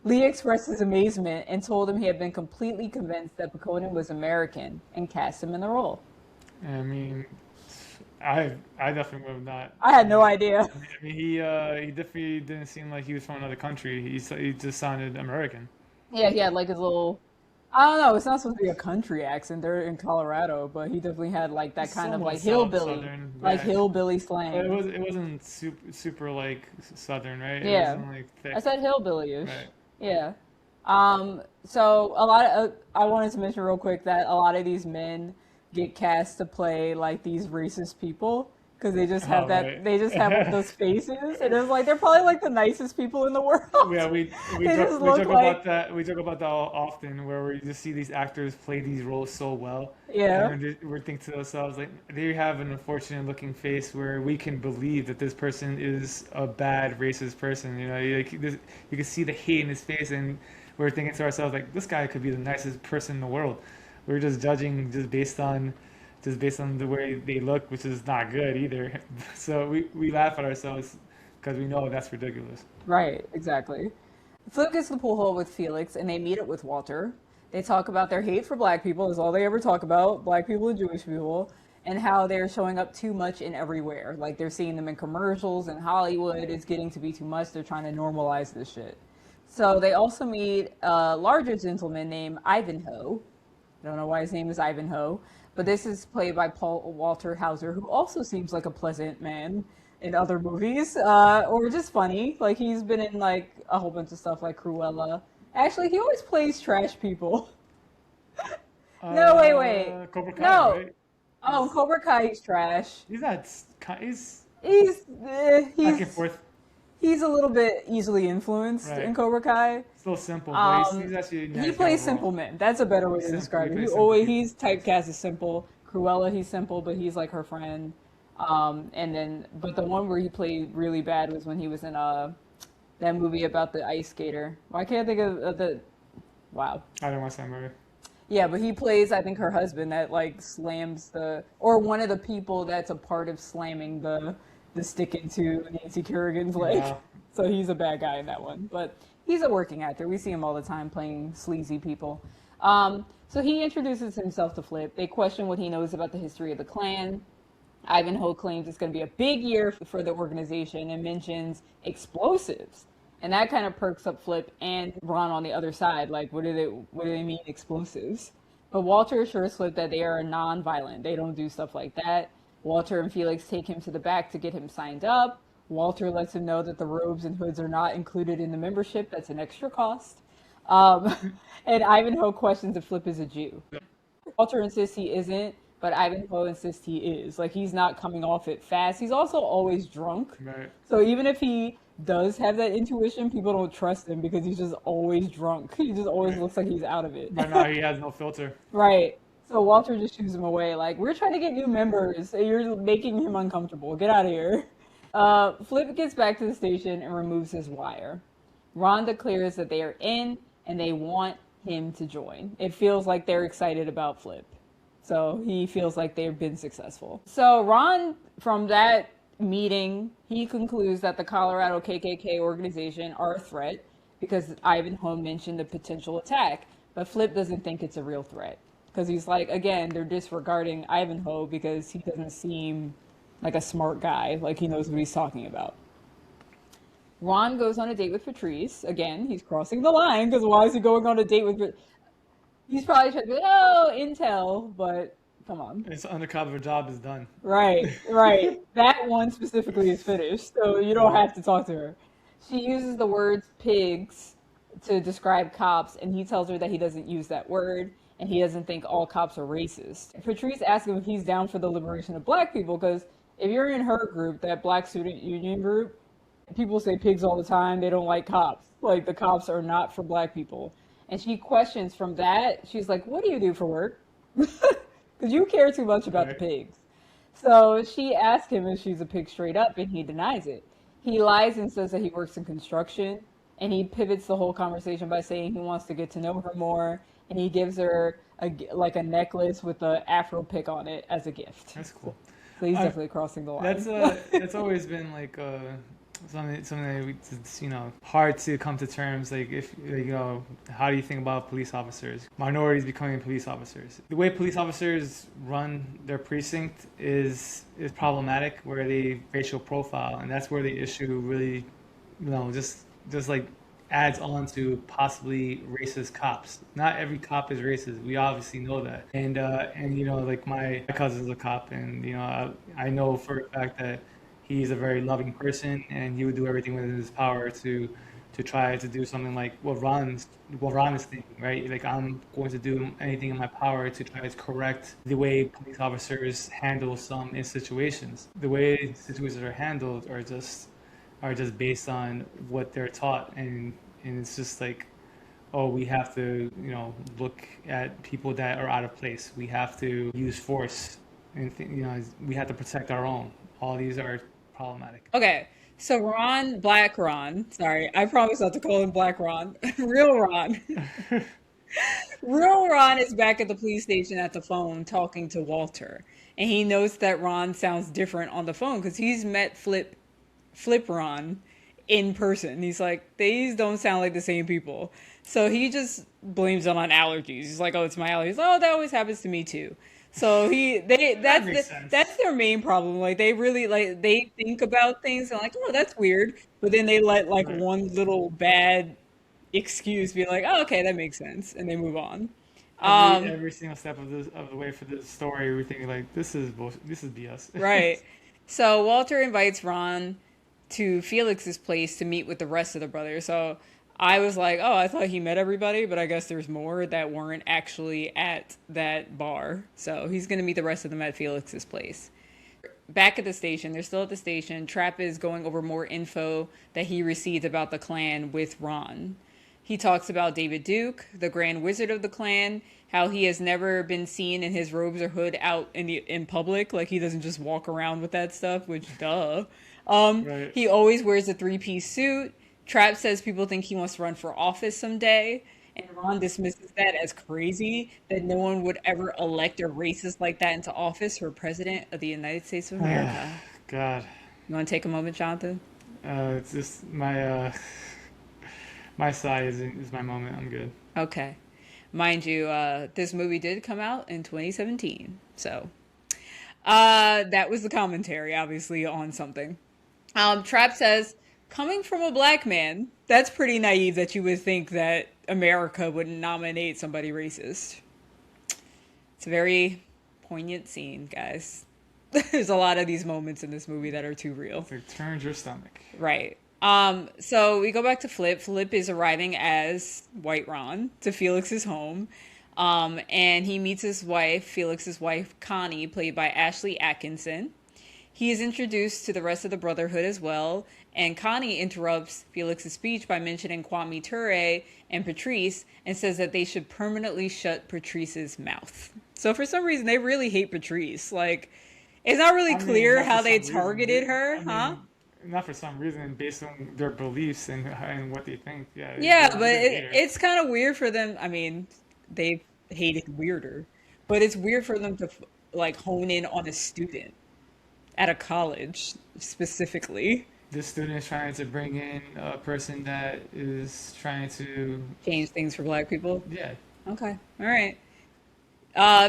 Lee expressed his amazement and told him he had been completely convinced that Pekonen was American and cast him in the role.
I mean, I definitely would have not.
I had no idea.
I mean, he definitely didn't seem like he was from another country. He just sounded American.
Yeah, he had like his little. I don't know. It's not supposed to be a country accent. They're in Colorado, but he definitely had like that kind of
Somewhat
like hillbilly,
southern,
like
right?
hillbilly
But
slang.
it wasn't super like southern, right? It
Yeah,
wasn't like
I
thick,
said hillbilly-ish.
right?
Yeah. So a lot of I wanted to mention real quick that a lot of these men get cast to play like these racist people because
Oh, right.
they just have like those faces and it's like they're probably like the nicest people in the world.
Yeah, we
They
joke
just look
about
like
that. We joke about that often, where we just see these actors play these roles so well, and
yeah,
we're thinking to ourselves like they have an unfortunate looking face where we can believe that this person is a bad racist person. You can see the hate in his face, and we're thinking to ourselves like this guy could be the nicest person in the world. We're just judging just based on the way they look, which is not good either. So we laugh at ourselves because we know that's ridiculous.
right, exactly. Flip gets the pool hole with Felix and they meet up with Walter. They talk about their hate for black people, is all they ever talk about, black people and Jewish people, and how they're showing up too much in everywhere. Like they're seeing them in commercials and Hollywood. It's getting to be too much. They're trying to normalize this shit. So they also meet a larger gentleman named Ivanhoe. I don't know why his name is Ivanhoe, but this is played by Paul Walter Hauser, who also seems like a pleasant man in other movies, or just funny. Like he's been in like a whole bunch of stuff like Cruella. Actually, he always plays trash people. No, wait.
Cobra Kai,
No.
right?
Oh,
He's
Cobra Kai is trash.
he's not he's
He's
back and forth,
he's a little bit easily influenced
right?
in Cobra Kai.
Still simple, but he's
Um,
actually a
he
nice guy
plays
overall.
simple men. That's a better way to
He
describe it.
plays simple people.
He's typecast as simple. Cruella, he's simple, but he's like her friend. But the one where he played really bad was when he was in that movie about the ice skater. Why can't I think of the? Wow.
I don't watch that movie.
Yeah, but he plays, I think, her husband that like slams or one of the people that's a part of slamming the stick into Nancy Kerrigan's leg.
Yeah.
So he's a bad guy in that one, but he's a working actor. We see him all the time playing sleazy people. So he introduces himself to Flip. They question what he knows about the history of the Klan. Ivanhoe claims it's going to be a big year for the organization and mentions explosives. And that kind of perks up Flip and Ron on the other side. Like, what do they mean explosives? But Walter assures Flip that they are non-violent. They don't do stuff like that. Walter and Felix take him to the back to get him signed up. Walter lets him know that the robes and hoods are not included in the membership. That's an extra cost. Um, and Ivanhoe questions if Flip is a Jew. Walter insists he isn't, but Ivanhoe insists he is. Like, he's not coming off it fast. He's also always drunk.
Right.
So even if he does have that intuition, people don't trust him because he's just always drunk. He just always
Right.
looks like he's out of it.
Right now he has no filter.
Right. So Walter just shoos him away. Like, we're trying to get new members. And you're making him uncomfortable. Get out of here. Flip gets back to the station and removes his wire. Ron declares that they are in and they want him to join. It feels like they're excited about Flip. So he feels like they've been successful. So Ron, from that meeting, he concludes that the Colorado KKK organization are a threat because Ivanhoe mentioned the potential attack. But Flip doesn't think it's a real threat because he's like, again, they're disregarding Ivanhoe because he doesn't seem like a smart guy, like he knows what he's talking about. Ron goes on a date with Patrice. Again, he's crossing the line because why is he going on a date with? He's probably trying to be like, oh, intel, but come on.
His undercover job is done.
Right, right. That one specifically is finished, so you don't have to talk to her. She uses the words pigs to describe cops, and he tells her that he doesn't use that word, and he doesn't think all cops are racist. Patrice asks him if he's down for the liberation of black people, because if you're in her group, that black student union group, people say pigs all the time. They don't like cops. Like, the cops are not for black people. And she questions from that. She's like, what do you do for work? Because you care too much about the pigs. So she asks him if she's a pig straight up, and he denies it. He lies and says that he works in construction, and he pivots the whole conversation by saying he wants to get to know her more, and he gives her like a necklace with an afro pick on it as a gift.
That's cool.
So he's definitely crossing the line.
That's always been like something that it's hard to come to terms. Like, if how do you think about police officers, minorities becoming police officers? The way police officers run their precinct is problematic, where they racial profile, and that's where the issue really just like adds on to possibly racist cops. Not every cop is racist. We obviously know that. And like my cousin's a cop, and I know for a fact that he's a very loving person, and he would do everything within his power to try to do something like what Ron is thinking, right? Like, I'm going to do anything in my power to try to correct the way police officers handle some in situations. The way situations are handled are just based on what they're taught, and it's just like, oh, we have to look at people that are out of place. We have to use force, and we have to protect our own. All these are problematic.
Okay, so Black Ron, sorry, I promise not to call him Black Ron, Real Ron. Real Ron is back at the police station at the phone talking to Walter. And he notes that Ron sounds different on the phone because he's met Flip Ron in person. He's like, these don't sound like the same people. So he just blames it on allergies. He's like, oh, it's my allergies. Oh, that always happens to me too. So that's their main problem. Like, they really they think about things and like, oh, that's weird, but then they let like
Right.
one little bad excuse be like, oh, okay, that makes sense, and they move on. Um,
Every single step of the way for this story, we're thinking like, this is bullshit. This is BS.
right. So Walter invites Ron to Felix's place to meet with the rest of the brothers. So I was like, oh, I thought he met everybody, but I guess there's more that weren't actually at that bar. So he's going to meet the rest of them at Felix's place. Back at the station, they're still at the station. Trap is going over more info that he received about the clan with Ron. He talks about David Duke, the Grand Wizard of the clan, how he has never been seen in his robes or hood out in public. Like, he doesn't just walk around with that stuff, which, duh.
Right.
He always wears a three-piece suit. Trap says people think he wants to run for office someday. And Ron dismisses that as crazy, that no one would ever elect a racist like that into office for president of the United States of America.
God.
You want to take a moment, Jonathan?
It's just my sigh is my moment. I'm good.
Okay. Mind you, this movie did come out in 2017. So, That was the commentary, obviously, on something. Trap says, coming from a black man, that's pretty naive that you would think that America would nominate somebody racist. It's a very poignant scene, guys. There's a lot of these moments in this movie that are too real.
It turns your stomach.
Right. So we go back to Flip. Flip is arriving as White Ron to Felix's home. And he meets his wife, Felix's wife, Connie, played by Ashley Atkinson. He is introduced to the rest of the Brotherhood as well, and Connie interrupts Felix's speech by mentioning Kwame Ture and Patrice and says that they should permanently shut Patrice's mouth. So for some reason, they really hate Patrice. Like, it's not really clear how they targeted her, huh?
Not for some reason, based on their beliefs and what they think. Yeah.
Yeah, but it's kind of weird for them. I mean, they've hated weirder, but it's weird for them to like hone in on a student at a college specifically.
This student is trying to bring in a person that is trying to
Change things for black people.
yeah.
Okay, all right.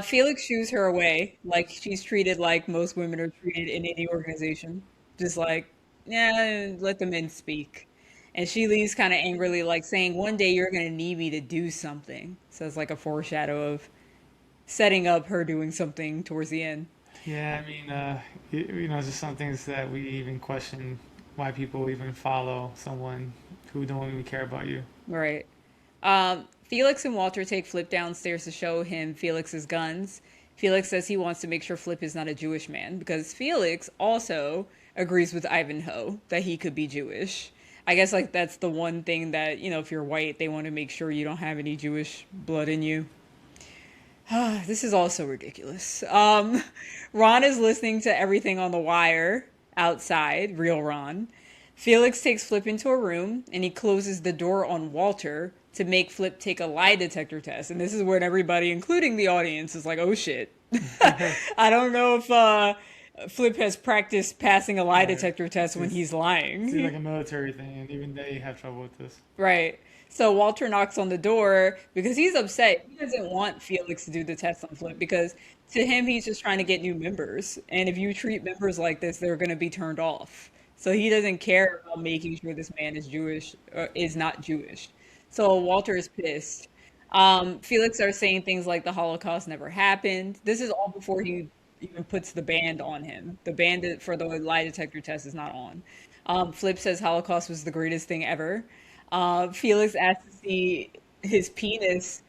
Felix shoos her away, like she's treated like most women are treated in any organization. Just like, yeah, let the men speak. And she leaves kind of angrily, like saying, one day you're going to need me to do something. So it's like a foreshadow of setting up her doing something towards the end.
Yeah, I mean, just some things that we even question why people even follow someone who don't even care about you.
Right. Felix and Walter take Flip downstairs to show him Felix's guns. Felix says he wants to make sure Flip is not a Jewish man because Felix also agrees with Ivanhoe that he could be Jewish. I guess like that's the one thing that, if you're white, they want to make sure you don't have any Jewish blood in you. This is all so ridiculous. Ron is listening to everything on the wire outside, real Ron. Felix takes Flip into a room and he closes the door on Walter to make Flip take a lie detector test. And this is when everybody, including the audience, is like, oh shit. I don't know if Flip has practiced passing a lie detector test when he's lying.
It's like a military thing, and even they have trouble with this.
Right. So Walter knocks on the door because he's upset. He doesn't want Felix to do the test on Flip because to him, he's just trying to get new members. And if you treat members like this, they're going to be turned off. So he doesn't care about making sure this man is Jewish or is not Jewish. So Walter is pissed. Felix starts saying things like the Holocaust never happened. This is all before he even puts the band on him. The band for the lie detector test is not on. Flip says Holocaust was the greatest thing ever. Felix asks to see his penis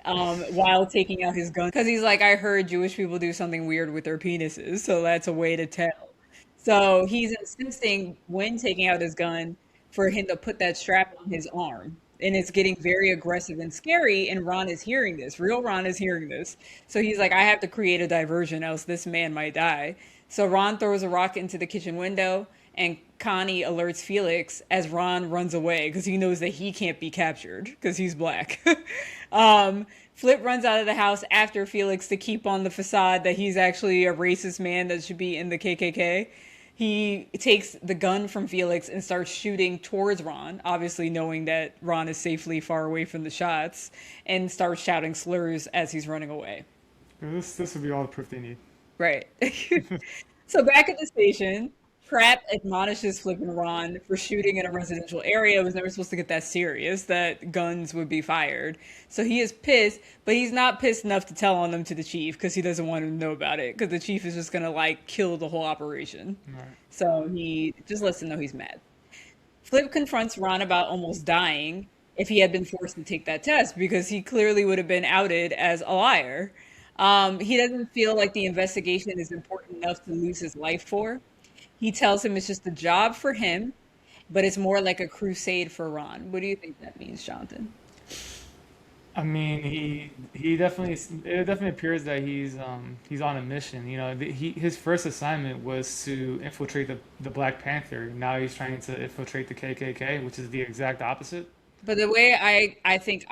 while taking out his gun because he's like, I heard Jewish people do something weird with their penises, so that's a way to tell. So he's insisting when taking out his gun for him to put that strap on his arm. And it's getting very aggressive and scary, and Ron is hearing this. Real Ron is hearing this. So he's like, I have to create a diversion, else this man might die. So Ron throws a rock into the kitchen window, and Connie alerts Felix as Ron runs away because he knows that he can't be captured because he's black. Flip runs out of the house after Felix to keep on the facade that he's actually a racist man that should be in the KKK. He takes the gun from Felix and starts shooting towards Ron, obviously knowing that Ron is safely far away from the shots, and starts shouting slurs as he's running away.
This would be all the proof they need.
Right. So back at the station, Pratt admonishes Flip and Ron for shooting in a residential area. It was never supposed to get that serious, that guns would be fired. So he is pissed, but he's not pissed enough to tell on them to the chief because he doesn't want him to know about it because the chief is just going to kill the whole operation.
Right.
So he just lets them know he's mad. Flip confronts Ron about almost dying if he had been forced to take that test because he clearly would have been outed as a liar. He doesn't feel like the investigation is important enough to lose his life for. He tells him it's just a job for him, but it's more like a crusade for Ron. What do you think that means, Jonathan?
I mean, he definitely it definitely appears that he's on a mission. His first assignment was to infiltrate the Black Panther. Now he's trying to infiltrate the KKK, which is the exact opposite.
But the way I think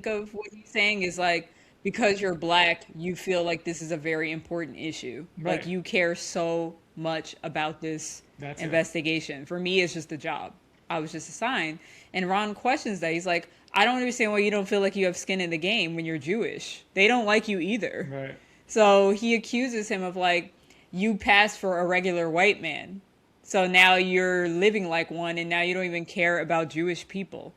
of what he's saying is like because you're black, you feel like this is a very important issue.
Right.
Like you care so much about this
That's
investigation. For me, it's just a job. I was just assigned. And Ron questions that. He's like, I don't understand why you don't feel like you have skin in the game when you're Jewish. They don't like you either.
Right.
So he accuses him of you pass for a regular white man. So now you're living like one, and now you don't even care about Jewish people.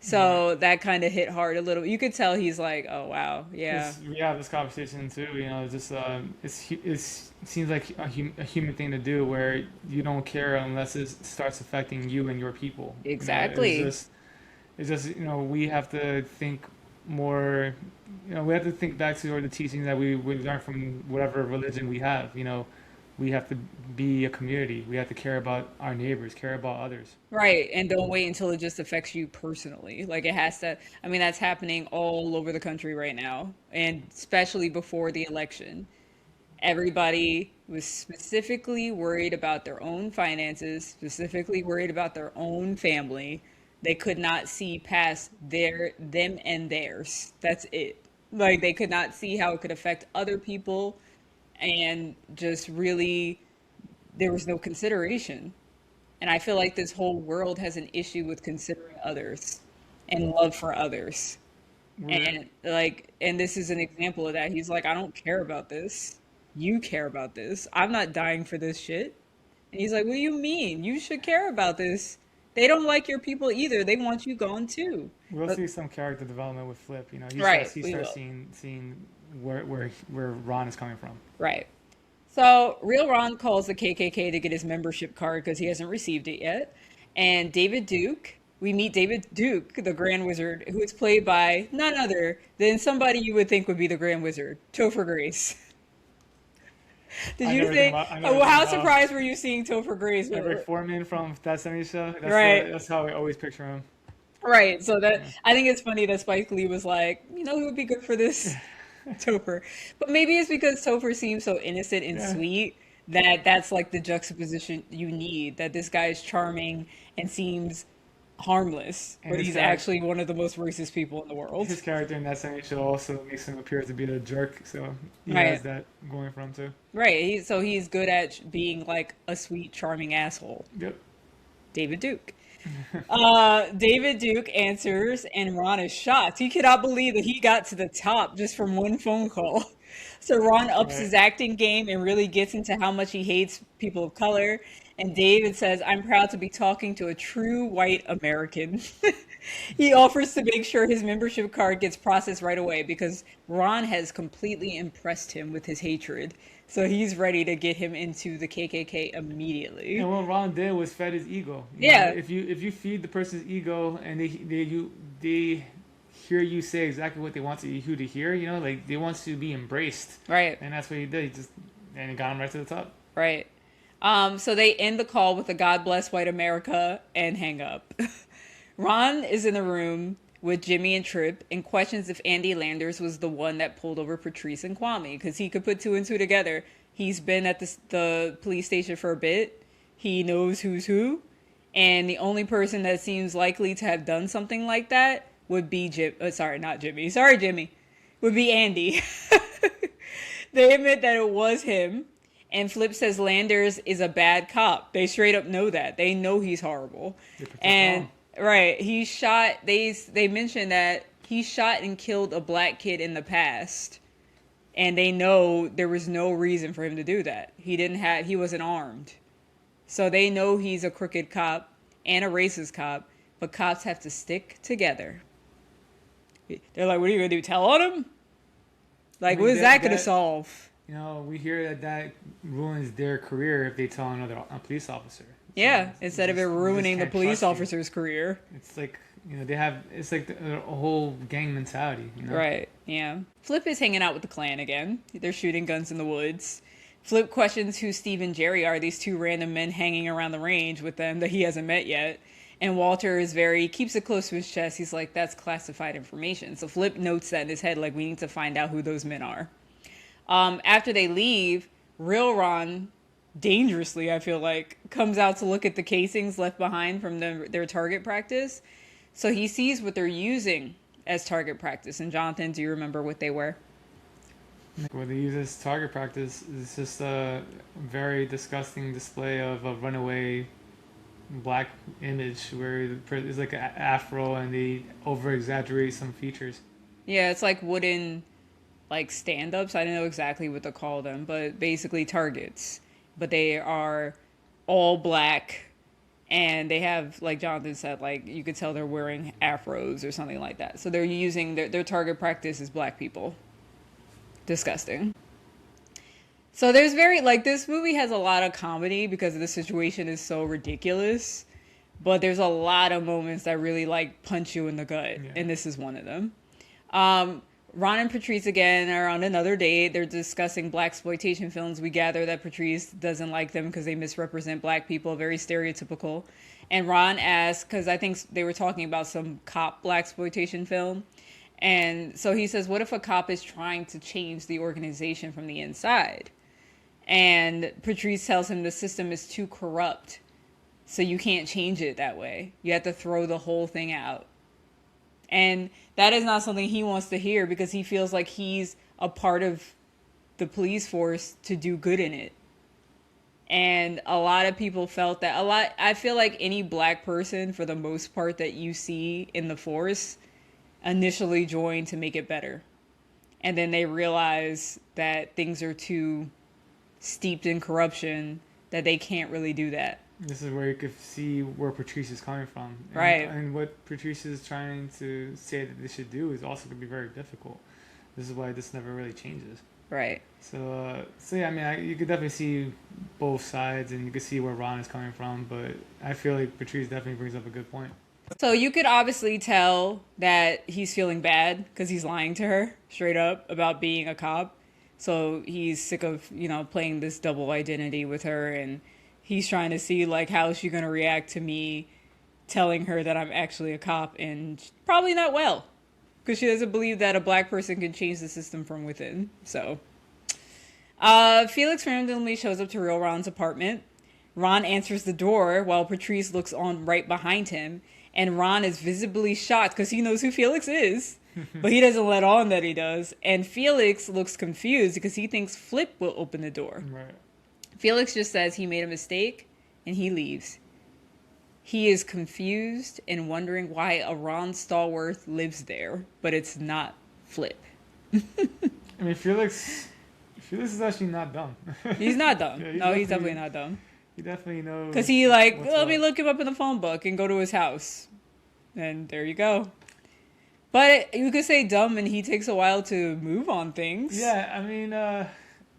Right.
So that kind of hit hard a little. You could tell he's like, oh, wow, yeah,
Because we have this conversation too, just it seems like a human thing to do where you don't care unless it starts affecting you and your people.
exactly.
It's just we have to think more. We have to think back to the teachings that we learn from whatever religion we have. We have to be a community. We have to care about our neighbors, care about others.
Right. And don't wait until it just affects you personally. Like it has to, I mean, that's happening all over the country right now, and especially before the election. Everybody was specifically worried about their own finances, specifically worried about their own family. They could not see past them and theirs. That's it. Like they could not see how it could affect other people, and just really there was no consideration. And I feel like this whole world has an issue with considering others and love for others.
We're
And this is an example of that. He's like, I don't care about this. You care about this. I'm not dying for this shit. And he's like, what do you mean? You should care about this. They don't like your people either. They want you gone too.
we'll
But
see some character development with Flip.
right,
He
we
starts
will.
seeing where Ron is coming from.
Right. So Real Ron calls the KKK to get his membership card because he hasn't received it yet. And David Duke, we meet David Duke, the Grand Wizard, who is played by none other than somebody you would think would be the Grand Wizard, Topher Grace. Did you think?
I never
Oh, well,
think
how
about
surprised were you seeing Topher Grace?
Eric Foreman from That 70s Show.
Right,
That's how I always picture him.
right. So that
Yeah.
I think it's funny that Spike Lee was like, who would be good for this? Topher. But maybe it's because Topher seems so innocent and
Yeah.
sweet that that's like the juxtaposition you need. That this guy is charming and seems harmless,
And
but he's actually one of the most racist people in the world.
his character in That 70s Show also makes him appear to be the jerk. So he has
Right.
that going for him too.
Right. So he's good at being like a sweet, charming asshole.
Yep.
David Duke. David Duke answers, and Ron is shocked. He cannot believe that he got to the top just from one phone call. So Ron ups
Right.
his acting game and really gets into how much he hates people of color. And David says, I'm proud to be talking to a true white American. He offers to make sure his membership card gets processed right away because Ron has completely impressed him with his hatred. So he's ready to get him into the KKK immediately.
And what Ron did was fed his ego.
Yeah,
If you feed the person's ego and they hear you say exactly what they want you to hear, like they want to be embraced,
right.
and that's what he did. And he got him right to the top.
Right. So they end the call with a God bless white America and hang up. Ron is in the room with Jimmy and Tripp and questions if Andy Landers was the one that pulled over Patrice and Kwame because he could put two and two together. He's been at the police station for a bit. He knows who's who. And the only person that seems likely to have done something like that would be sorry, not Jimmy. Sorry, Jimmy. Would be Andy. They admit that it was him. And Flip says Landers is a bad cop. They straight up know that. They know he's horrible.
They protect
And
Ron.
right, he shot they mentioned that he shot and killed a black kid in the past. And they know there was no reason for him to do that. He wasn't armed. So they know he's a crooked cop and a racist cop, but cops have to stick together. They're like, what are you gonna do? Tell on him?
I
Like, what
mean
is that gonna solve?
we hear that ruins their career if they tell a police officer.
Yeah,
So
instead of it
they just
ruining the
can't
police
trust you.
officer's career.
It's like it's like a whole gang mentality.
Right, yeah. Flip is hanging out with the clan again. They're shooting guns in the woods. Flip questions who Steve and Jerry are, these two random men hanging around the range with them that he hasn't met yet. And Walter keeps it close to his chest. He's like, that's classified information. So Flip notes that in his head, like, we need to find out who those men are. After they leave, Real Ron, dangerously, I feel like, comes out to look at the casings left behind from their target practice. So he sees what they're using as target practice. And Jonathan, do you remember what they were?
What they use as target practice is just a very disgusting display of a runaway black image where it's like an afro and they over exaggerate some features.
Yeah, it's like wooden like stand-ups. I don't know exactly what to call them, but basically targets. But they are all black, and they have, like Jonathan said, like you could tell they're wearing afros or something like that. So they're using their target practice is black people. Disgusting. So there's very like this movie has a lot of comedy because the situation is so ridiculous, but there's a lot of moments that really like punch you in the gut,
Yeah.
and this is one of them. Ron and Patrice again are on another date. They're discussing black exploitation films. We gather that Patrice doesn't like them because they misrepresent black people, very stereotypical. And Ron asks, because I think they were talking about some cop black exploitation film. And so he says, what if a cop is trying to change the organization from the inside? And Patrice tells him the system is too corrupt, so you can't change it that way. You have to throw the whole thing out. And that is not something he wants to hear because he feels like he's a part of the police force to do good in it. And a lot of people felt that I feel like any black person, for the most part, that you see in the force initially joined to make it better. And then they realize that things are too steeped in corruption that they can't really do that.
This is where you could see where Patrice is coming from.
Right.
And what Patrice is trying to say that they should do is also going to be very difficult. This is why this never really changes.
Right.
So yeah, I mean, you could definitely see both sides, and you could see where Ron is coming from, but I feel like Patrice definitely brings up a good point.
So you could obviously tell that he's feeling bad because he's lying to her straight up about being a cop. So he's sick of, playing this double identity with her, and he's trying to see, like, how is she going to react to me telling her that I'm actually a cop, and probably not well, because she doesn't believe that a black person can change the system from within. So Felix randomly shows up to real Ron's apartment. Ron answers the door while Patrice looks on right behind him, and Ron is visibly shocked because he knows who Felix is. But he doesn't let on that he does. And Felix looks confused because he thinks Flip will open the door.
Right.
Felix just says he made a mistake and he leaves. He is confused and wondering why a Ron Stallworth lives there, but it's not Flip.
I mean, Felix is actually not dumb.
He's not dumb.
Yeah,
No, he's definitely not dumb.
He definitely knows.
Because he let me look him up in the phone book and go to his house. And there you go. But you could say dumb, and he takes a while to move on things.
Yeah, I mean,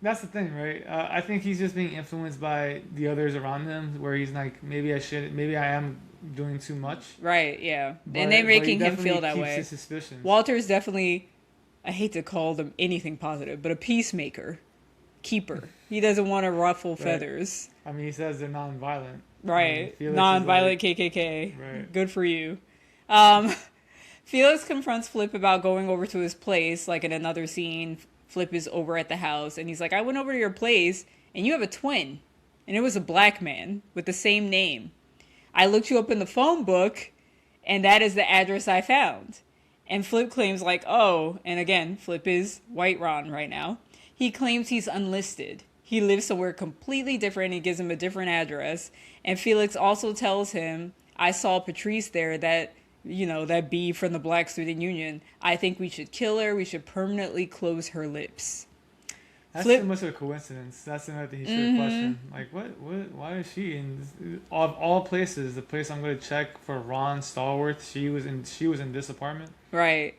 that's the thing, right? I think he's just being influenced by the others around him, where he's like, maybe I am doing too much.
Right, yeah. And they're making him feel that way.
His suspicions.
Walter's definitely, I hate to call them anything positive, but a peacemaker. Keeper. He doesn't want to ruffle feathers.
I mean, he says they're non-violent.
Right.
I mean,
Non-violent KKK.
Right.
Good for you. Felix confronts Flip about going over to his place, like in another scene. Flip is over at the house, and he's like, I went over to your place, and you have a twin. And it was a black man with the same name. I looked you up in the phone book, and that is the address I found. And Flip claims like, oh, and again, Flip is White Ron right now. He claims he's unlisted. He lives somewhere completely different. He gives him a different address. And Felix also tells him, I saw Patrice there, that bee from the Black Student Union. I think we should kill her. We should permanently close her lips.
That's too much of a coincidence. That's another thing he should have questioned. Like, what, why is she in of all places, the place I'm going to check for Ron Stallworth, she was in this apartment?
Right.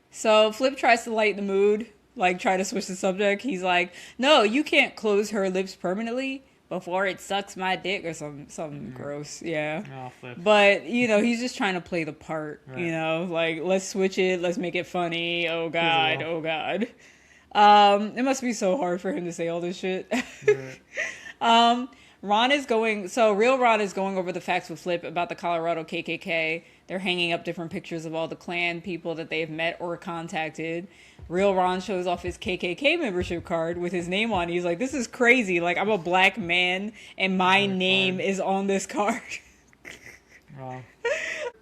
So Flip tries to lighten the mood, like try to switch the subject. He's like, no, you can't close her lips permanently before it sucks my dick or something gross. Yeah.
Oh, Flip.
But, he's just trying to play the part,
Right.
like, let's switch it. Let's make it funny. Oh, God.
Well.
Oh, God. It must be so hard for him to say all this shit.
Right.
Real Ron is going over the facts with Flip about the Colorado KKK. They're hanging up different pictures of all the Klan people that they've met or contacted. Real Ron shows off his KKK membership card with his name on it. He's like, this is crazy. Like, I'm a black man and my name is on this card.
Wow.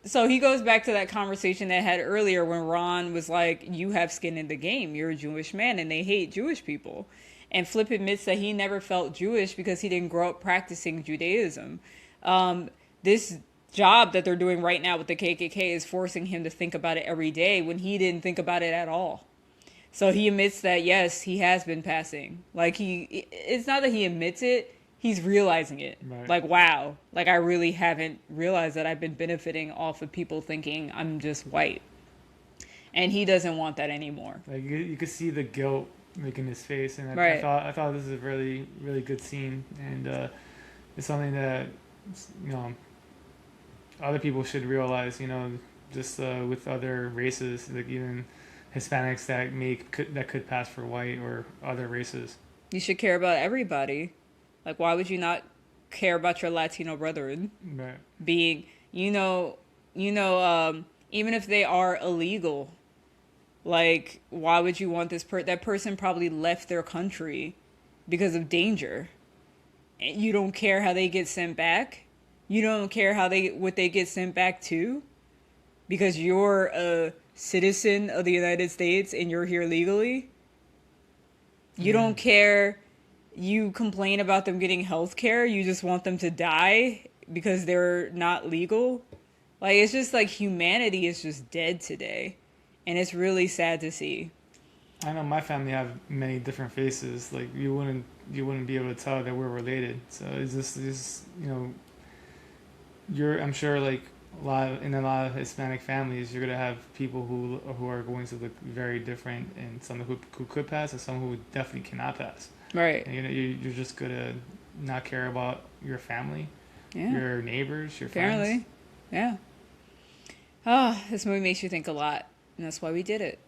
So he goes back to that conversation they had earlier when Ron was like, you have skin in the game. You're a Jewish man and they hate Jewish people. And Flip admits that he never felt Jewish because he didn't grow up practicing Judaism. This job that they're doing right now with the KKK is forcing him to think about it every day when he didn't think about it at all. So he admits that yes, he has been passing. Like it's not that he admits it, he's realizing it.
Right.
Like wow, like I really haven't realized that I've been benefiting off of people thinking I'm just white. And he doesn't want that anymore.
Like you could see the guilt like in his face, and
Right.
I thought this is a really really good scene, and it's something that you know other people should realize. You know, just with other races, like even Hispanics that could pass for white or other races.
You should care about everybody. Like why would you not care about your Latino brethren
Right.
being, even if they are illegal, like why would you want that person probably left their country because of danger. And you don't care how they get sent back? You don't care what they get sent back to because you're a citizen of the United States and you're here legally? You don't care. You complain about them getting health care. You just want them to die because they're not legal. Like, it's just like humanity is just dead today. And it's really sad to see.
I know my family have many different faces. Like you wouldn't be able to tell that we're related. So it's just I'm sure like in a lot of Hispanic families, you're gonna have people who are going to look very different, and some who could pass, and some who definitely cannot pass.
Right.
And, you're just gonna not care about your family,
Yeah.
your neighbors, your
Apparently.
friends.
Yeah. Oh, this movie makes you think a lot. And that's why we did it.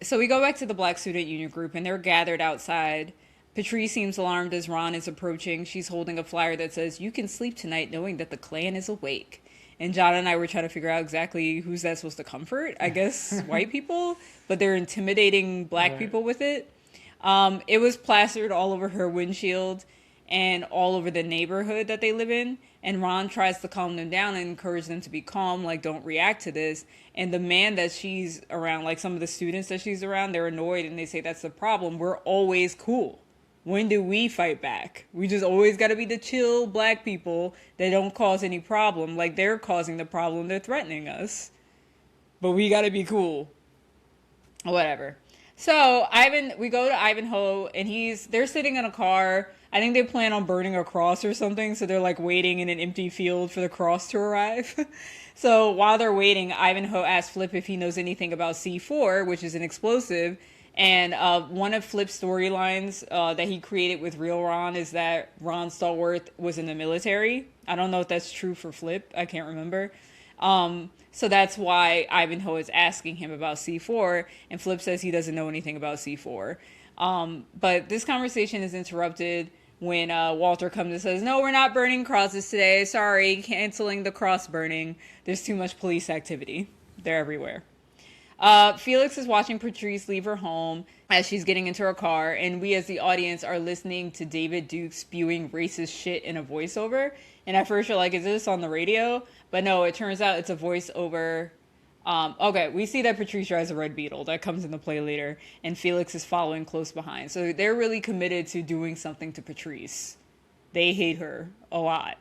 So we go back to the Black Student Union group, and they're gathered outside. Patrice seems alarmed as Ron is approaching. She's holding a flyer that says, "You can sleep tonight knowing that the Klan is awake." And John and I were trying to figure out exactly who's that supposed to comfort. I guess white people, but they're intimidating black
Right.
people with it. It was plastered all over her windshield and all over the neighborhood that they live in. And Ron tries to calm them down and encourage them to be calm, like, don't react to this. And the man that she's around, like some of the students that she's around, they're annoyed and they say, that's the problem. We're always cool. When do we fight back? We just always got to be the chill black people that don't cause any problem. Like, they're causing the problem. They're threatening us. But we got to be cool. Whatever. So we go to Ivanhoe, and they're sitting in a car. I think they plan on burning a cross or something, so they're like waiting in an empty field for the cross to arrive. So while they're waiting, Ivanhoe asks Flip if he knows anything about C4, which is an explosive. And one of Flip's storylines that he created with real Ron is that Ron Stallworth was in the military. I don't know if that's true for Flip. I can't remember. So that's why Ivanhoe is asking him about C4, and Flip says he doesn't know anything about C4. But this conversation is interrupted when Walter comes and says, "No, we're not burning crosses today. Sorry, canceling the cross burning. There's too much police activity. They're everywhere." Felix is watching Patrice leave her home as she's getting into her car, and we as the audience are listening to David Duke spewing racist shit in a voiceover. And at first you're like, is this on the radio? But no, it turns out it's a voiceover. Okay, we see that Patrice drives a red Beetle. That comes into play later. And Felix is following close behind. So they're really committed to doing something to Patrice. They hate her a lot.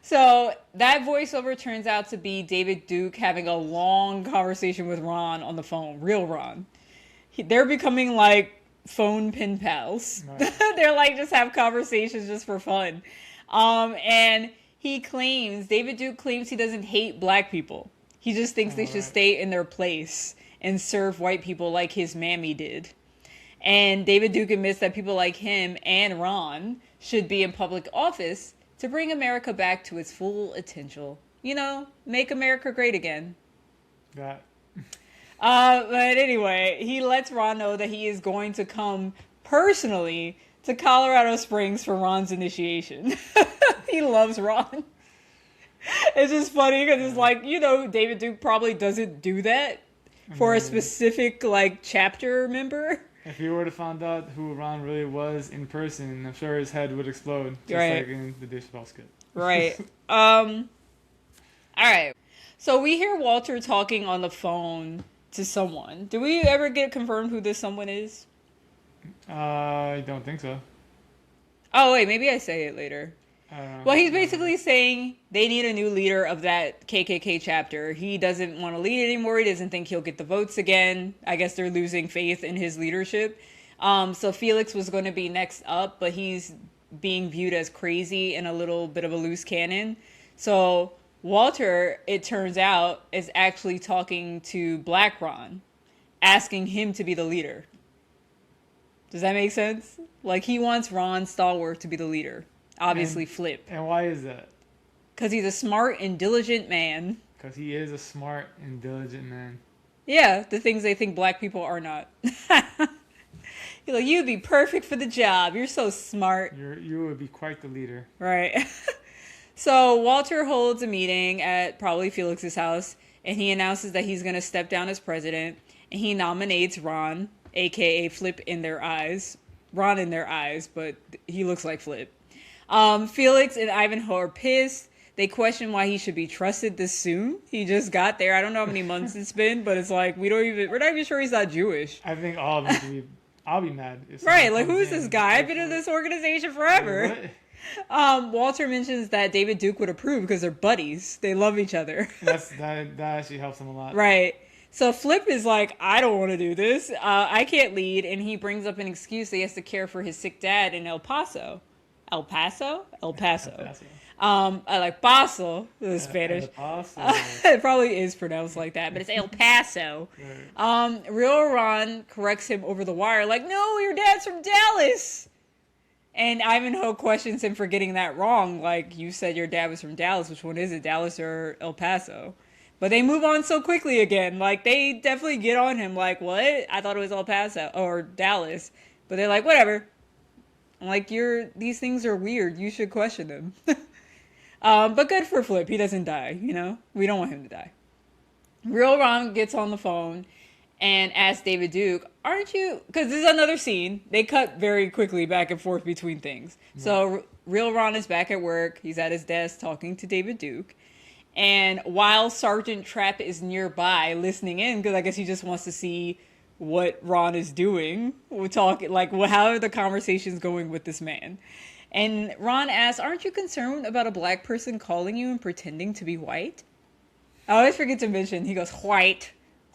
So that voiceover turns out to be David Duke having a long conversation with Ron on the phone. Real Ron. They're becoming like phone pen pals. Right. They're like just have conversations just for fun. And David Duke claims he doesn't hate black people. He just thinks they should stay in their place and serve white people like his mammy did. And David Duke admits that people like him and Ron should be in public office to bring America back to its full potential. You know, make America great again.
That.
But anyway, he lets Ron know that he is going to come personally to Colorado Springs for Ron's initiation. He loves Ron. It's just funny because it's like, David Duke probably doesn't do that for a specific, like, chapter member.
If you were to find out who Ron really was in person, I'm sure his head would explode, just like in the Dave Chappelle skit.
Right. All right. So we hear Walter talking on the phone to someone. Do we ever get confirmed who this someone is?
I don't think so.
Oh, wait, maybe I say it later. Well, he's
I don't remember.
basically saying they need a new leader of that KKK chapter. He doesn't want to lead anymore. He doesn't think he'll get the votes again. I guess they're losing faith in his leadership. So Felix was going to be next up, but he's being viewed as crazy and a little bit of a loose cannon. So Walter, it turns out, is actually talking to Black Ron, asking him to be the leader. Does that make sense? Like, he wants Ron Stallworth to be the leader. Obviously,
And
Flip.
and why is that?
Because he's a smart and diligent man.
Because he is a smart and diligent man.
Yeah, the things they think black people are not. You're like, you'd be perfect for the job. You're so smart.
You would be quite the leader.
Right. So Walter holds a meeting at probably Felix's house, and he announces that he's going to step down as president, and he nominates Ron, aka Flip in their eyes. Ron in their eyes, but he looks like Flip. Felix and Ivanhoe are pissed. They question why he should be trusted this soon. He just got there. I don't know how many months it's been, but it's like we're not even sure he's not Jewish.
I think all of them would be. I'll be mad. If
Right,
someone
like
comes
who's
in
this guy? I've
and
been in
goes
this organization
for it.
forever.
What?
Walter mentions that David Duke would approve because they're buddies. They love each other.
That actually helps him a lot.
Right. So Flip is like, I don't want to do this. I can't lead. And he brings up an excuse that he has to care for his sick dad in El Paso. El Paso? El Paso.
El Paso.
I like Paso, the Spanish.
El Paso.
It probably is pronounced like that, but it's El Paso.
Right.
Real Ron corrects him over the wire, like, no, your dad's from Dallas. And Ivanhoe questions him for getting that wrong. Like, you said your dad was from Dallas. Which one is it, Dallas or El Paso? But they move on so quickly again. Like, they definitely get on him. Like, what? I thought it was El Paso or Dallas. But they're like, whatever. I'm like, these things are weird. You should question them. But good for Flip. He doesn't die, you know? We don't want him to die. Real Ron gets on the phone and asks David Duke, aren't you... Because this is another scene. They cut very quickly back and forth between things. Right. So Real Ron is back at work. He's at his desk talking to David Duke. And while Sergeant Trapp is nearby listening in, because I guess he just wants to see what Ron is doing, we're talking, like, how are the conversations going with this man? And Ron asks, aren't you concerned about a black person calling you and pretending to be white? I always forget to mention, he goes, white.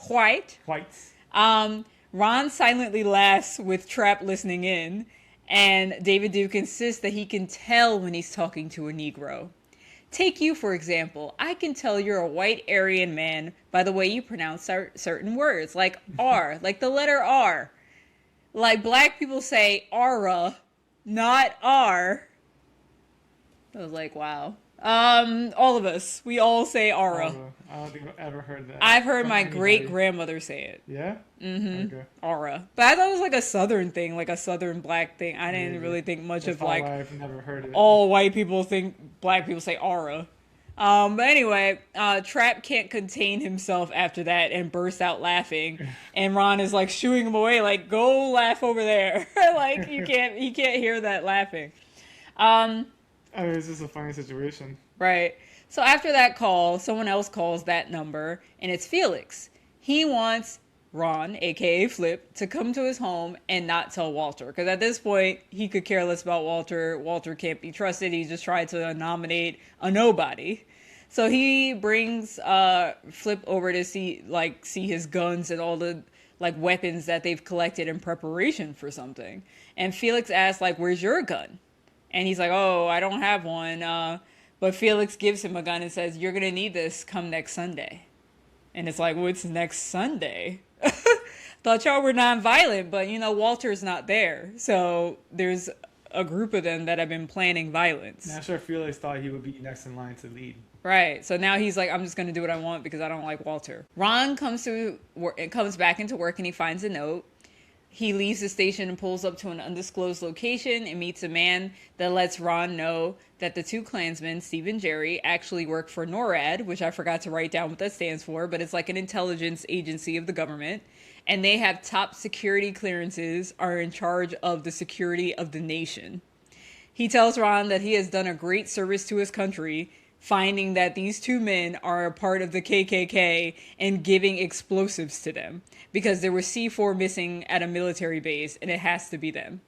White?
Whites.
Ron silently laughs with Trapp listening in, and David Duke insists that he can tell when he's talking to a Negro. Take you, for example. I can tell you're a white Aryan man by the way you pronounce certain words, like R, like the letter R. Like black people say "ara," not R. I was like, wow. All of us, we all say "ara."
I don't think I've ever heard that.
I've heard
from
my
anybody.
great-grandmother say it.
Yeah?
Mm-hmm.
Okay.
Aura. But I thought it was like a southern thing, like a southern black thing. I didn't really think much
That's
of like
why I've never heard of it.
all white people think black people say aura. But anyway, Trapp can't contain himself after that and bursts out laughing. And Ron is like shooing him away, like, go laugh over there. Like he can't hear that laughing.
I mean, it's just a funny situation.
Right. So after that call, someone else calls that number, and it's Felix. He wants Ron, aka Flip, to come to his home and not tell Walter. Because at this point, he could care less about Walter. Walter can't be trusted. He just tried to nominate a nobody. So he brings Flip over to see his guns and all the like weapons that they've collected in preparation for something. And Felix asks, like, where's your gun? And he's like, oh, I don't have one. But Felix gives him a gun and says, you're going to need this come next Sunday. And it's like, what's next Sunday? Thought y'all were nonviolent, but, you know, Walter's not there. So there's a group of them that have been planning violence.
Not sure Felix thought he would be next in line to lead.
Right. So now he's like, I'm just going to do what I want because I don't like Walter. Ron comes back into work and he finds a note. He leaves the station and pulls up to an undisclosed location and meets a man that lets Ron know that the two Klansmen, Steve and Jerry, actually work for NORAD, which I forgot to write down what that stands for, but it's like an intelligence agency of the government. And they have top security clearances, are in charge of the security of the nation. He tells Ron that he has done a great service to his country, finding that these two men are a part of the KKK and giving explosives to them because there was C4 missing at a military base and it has to be them.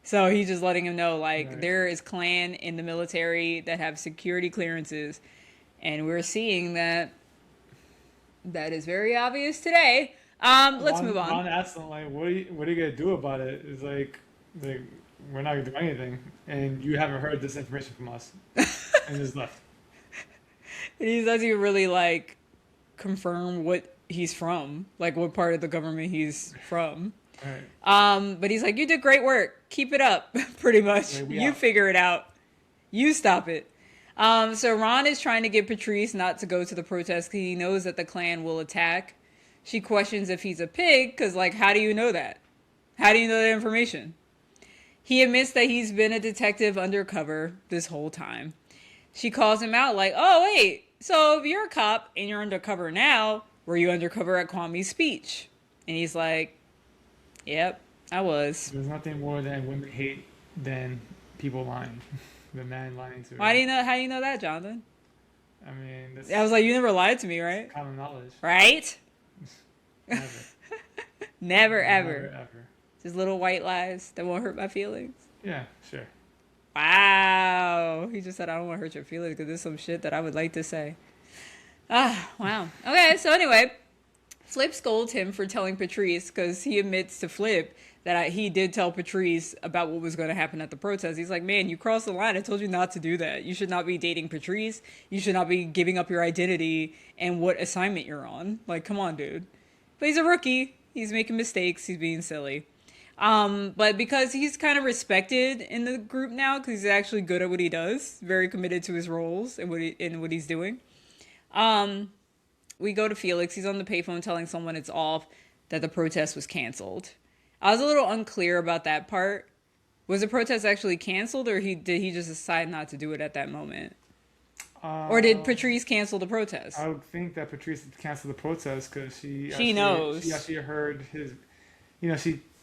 So he's just letting him know, like,
Right.
there is clan in the military that have security clearances, and we're seeing that that is very obvious today. Let's move on.
Ron asked him like, what are you gonna do about it? It's like we're not gonna do anything, and you haven't heard this information from us, and just left.
And he doesn't even really like confirm what he's from, like what part of the government he's from.
All right,
But he's like, "You did great work. Keep it up." Pretty much.
like we
You
out.
figure it out. You stop it. So Ron is trying to get Patrice not to go to the protest because he knows that the Klan will attack. She questions if he's a pig because, like, how do you know that? How do you know that information? He admits that he's been a detective undercover this whole time. She calls him out, like, "Oh, wait, so if you're a cop and you're undercover now, were you undercover at Kwame's speech?" And he's like, "Yep, I was."
There's nothing more that women hate than people lying, the man lying to
Why
her.
do you know? How do you know that, Jonathan?
I mean,
I was
that's
like, "You never lied to me, right?"
common knowledge.
Right?
Never,
Never,
never,
ever.
ever.
Just little white lies that won't hurt my feelings.
Yeah, sure.
Wow. He just said, "I don't want to hurt your feelings because there's some shit that I would like to say." Ah, wow. Okay, so anyway, Flip scolds him for telling Patrice because he admits to Flip that he did tell Patrice about what was going to happen at the protest. He's like, "Man, you crossed the line. I told you not to do that. You should not be dating Patrice. You should not be giving up your identity and what assignment you're on. Like, come on, dude." But he's a rookie. He's making mistakes. He's being silly. But because he's kind of respected in the group now, because he's actually good at what he does, very committed to his roles and what he's doing. Um, we go to Felix. He's on the payphone telling someone it's off, that the protest was canceled. I was a little unclear about that part. Was the protest actually canceled, or did he just decide not to do it at that moment? Or did
Um,
Patrice cancel the protest?
I would think that Patrice canceled the protest because
She
she
knows.
actually heard his,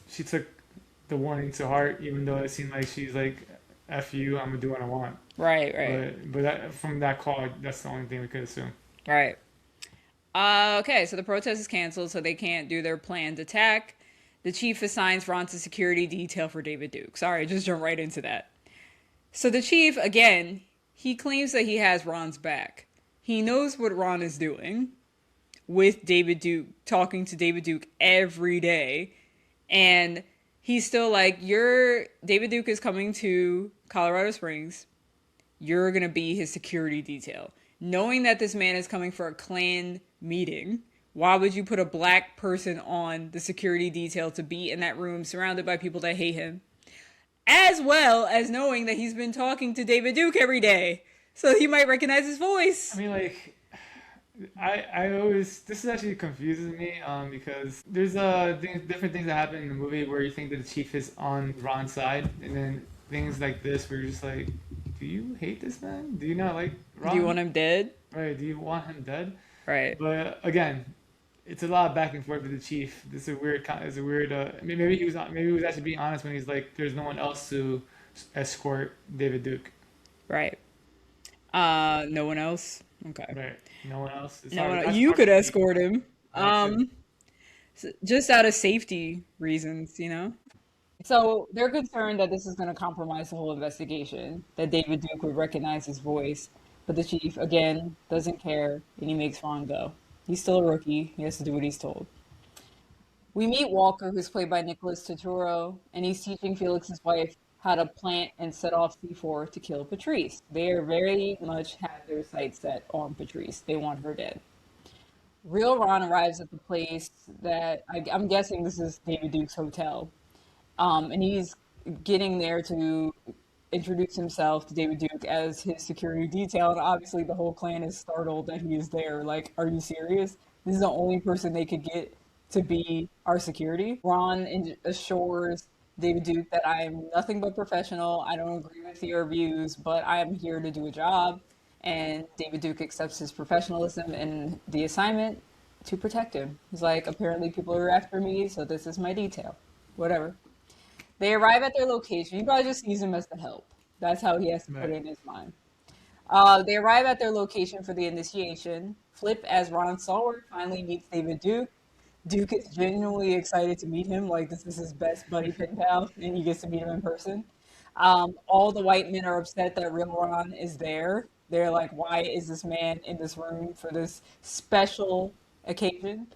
she took the warning to heart, even though it seemed like she's like, "F you, I'm gonna do what I want."
Right, right,
From that call, that's the only thing we could assume.
right. Okay, so the protest is canceled, so they can't do their planned attack. The chief assigns Ron to security detail for David Duke. Sorry, just jump right into that. So the chief, again, he claims that he has Ron's back. He knows what Ron is doing with David Duke, talking to David Duke every day. And he's still like, David Duke is coming to Colorado Springs. You're going to be his security detail. Knowing that this man is coming for a Klan meeting, why would you put a black person on the security detail to be in that room surrounded by people that hate him? As well as knowing that he's been talking to David Duke every day. So he might recognize his
I
voice.
mean, like, I always this is actually confuses me because there's different things that happen in the movie where you think that the chief is on Ron's side, and then things like this where you're just like, do you hate this man? Do you not like
Do you
Ron?
want him dead?
Right? Do you want him dead?
Right.
But again, it's a lot of back and forth with the chief. This is a weird. It's a weird. I mean, maybe he was actually being honest when he's like, "There's no one else to escort David Duke."
Right. No one else? Okay.
Right? No one else.
No one else.
That's
You
hard
could
for me.
escort him.
That's it.
Um, just out of safety reasons, you know? So they're concerned that this is going to compromise the whole investigation, that David Duke would recognize his voice. But the chief, again, doesn't care, and he makes Ron go. He's still a rookie. He has to do what he's told. We meet Walker, who's played by Nicholas Turturro, and he's teaching Felix's wife how to plant and set off C4 to kill Patrice. They are very much have their sights set on Patrice. They want her dead. Real Ron arrives at the place that I'm guessing this is David Duke's hotel. And he's getting there to introduce himself to David Duke as his security detail. And obviously, the whole clan is startled that he is there. Like, are you serious? This is the only person they could get to be our security. Ron assures David Duke that I am nothing but professional. I don't agree with your views, but I am here to do a job. And David Duke accepts his professionalism and the assignment to protect him. He's like, apparently people are after me, so this is my detail. Whatever. They arrive at their location. He probably just sees him as the help. That's how he has to put
Right.
it in his mind. They arrive at their location for the initiation. Flip, as Ron Stallworth, finally meets David Duke. Duke is genuinely excited to meet him. Like, this is his best buddy pen pal, and he gets to meet him in person. All the white men are upset that Real Ron is there. They're like, why is this man in this room for this special occasion?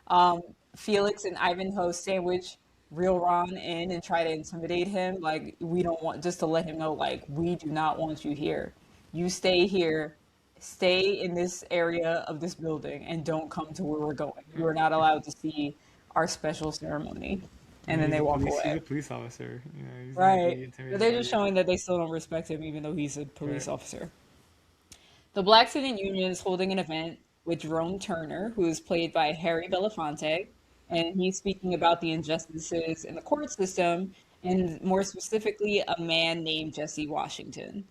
Um, Felix and Ivanhoe sandwich Real Ron in and try to intimidate him. Like, we don't want, just to let him know, like, we do not want you here. You stay here, stay in this area of this building, and don't come to where we're going. You are not allowed to see our special ceremony.
I
And
mean,
then they walk
he's
away.
a police officer. You know, he's gonna
Right.
be
But
intimidated
they're
by
just
you.
showing that they still don't respect him, even though he's a
Right.
police officer. The Black Student Union is holding an event with Jerome Turner, who is played by Harry Belafonte, and he's speaking about the injustices in the court system, and more specifically, a man named Jesse Washington.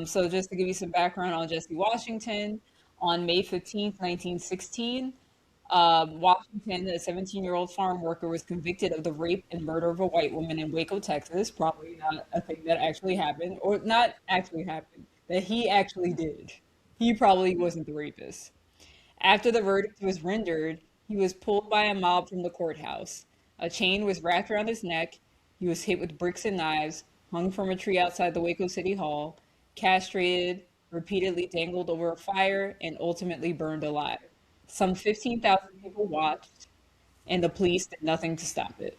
So, just to give you some background on Jesse Washington, on May 15th, 1916, Washington, a 17-year-old farm worker, was convicted of the rape and murder of a white woman in Waco, Texas. Probably not a thing that actually happened, or not actually happened, that he actually did. He probably wasn't the rapist. After the verdict was rendered, he was pulled by a mob from the courthouse. A chain was wrapped around his neck. He was hit with bricks and knives, hung from a tree outside the Waco City Hall, castrated, repeatedly dangled over a fire, and ultimately burned alive. Some 15,000 people watched, and the police did nothing to stop it.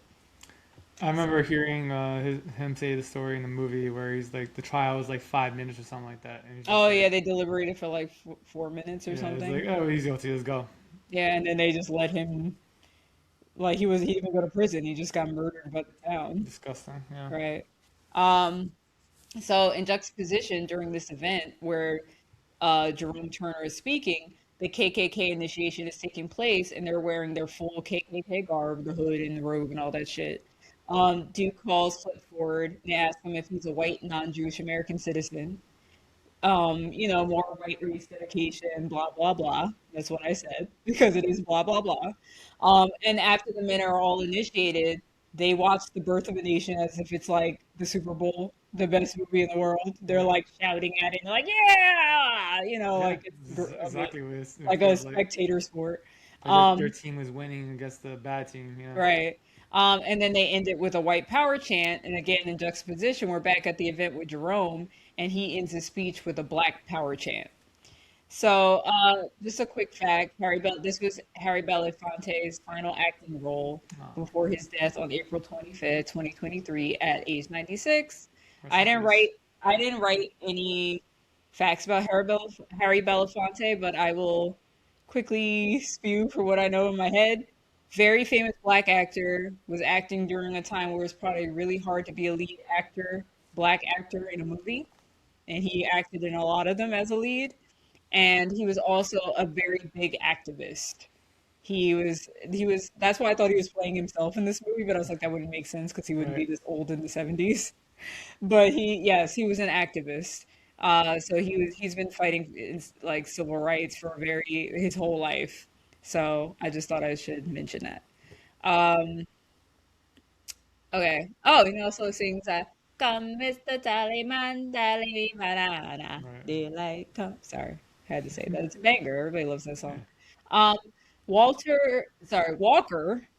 I
So,
remember hearing him say the story in the movie where he's like the trial was like 5 minutes or something like that, and he's just
oh
like,
yeah, they deliberated for like 4 minutes or
yeah, it's like,
something.
oh, he's guilty, let's go.
Yeah, and then they just let him, like he didn't go to prison. He just got murdered by the town.
Disgusting. Yeah.
Right. Um, so in juxtaposition during this event where Jerome Turner is speaking, the KKK initiation is taking place, and they're wearing their full KKK garb, the hood and the robe and all that shit. Duke calls Flip forward and asks him if he's a white non-Jewish American citizen. More white race dedication, blah, blah, blah. That's what I said because it is blah, blah, blah. And after the men are all initiated, they watch The Birth of a Nation as if it's like the Super Bowl, the best movie in the world. They're
Right.
like shouting at it, and like, yeah,
Yeah.
like it's
This is exactly what it
like a
feels like.
spectator sport.
Like their
Um,
team was winning against the bad team. Yeah.
right. And then they end it with a white power chant. And again, in juxtaposition, we're back at the event with Jerome, and he ends his speech with a black power chant. So, just a quick fact: this was Harry Belafonte's final acting role
Oh,
before his death on April 25th, 2023, at age 96.
rest
I
in
didn't
peace.
write I didn't write any facts about Harry Belafonte, but I will quickly spew for what I know in my head. Very famous black actor, was acting during a time where it's probably really hard to be a lead actor, black actor in a movie, and he acted in a lot of them as a lead. And he was also a very big activist. He was that's why I thought he was playing himself in this movie, but I was like that wouldn't make sense because he wouldn't be
Right.
this old in the 70s. But yes, he was an activist. So he's been fighting like civil rights for his whole life. So I just thought I should mention that. Um, okay. Oh, he also sings "Come, Mr. Tallyman, Tally Banana,
Right.
daylight come." Sorry, had to say that. It's a banger. Everybody loves that
Yeah.
song. Um, Walker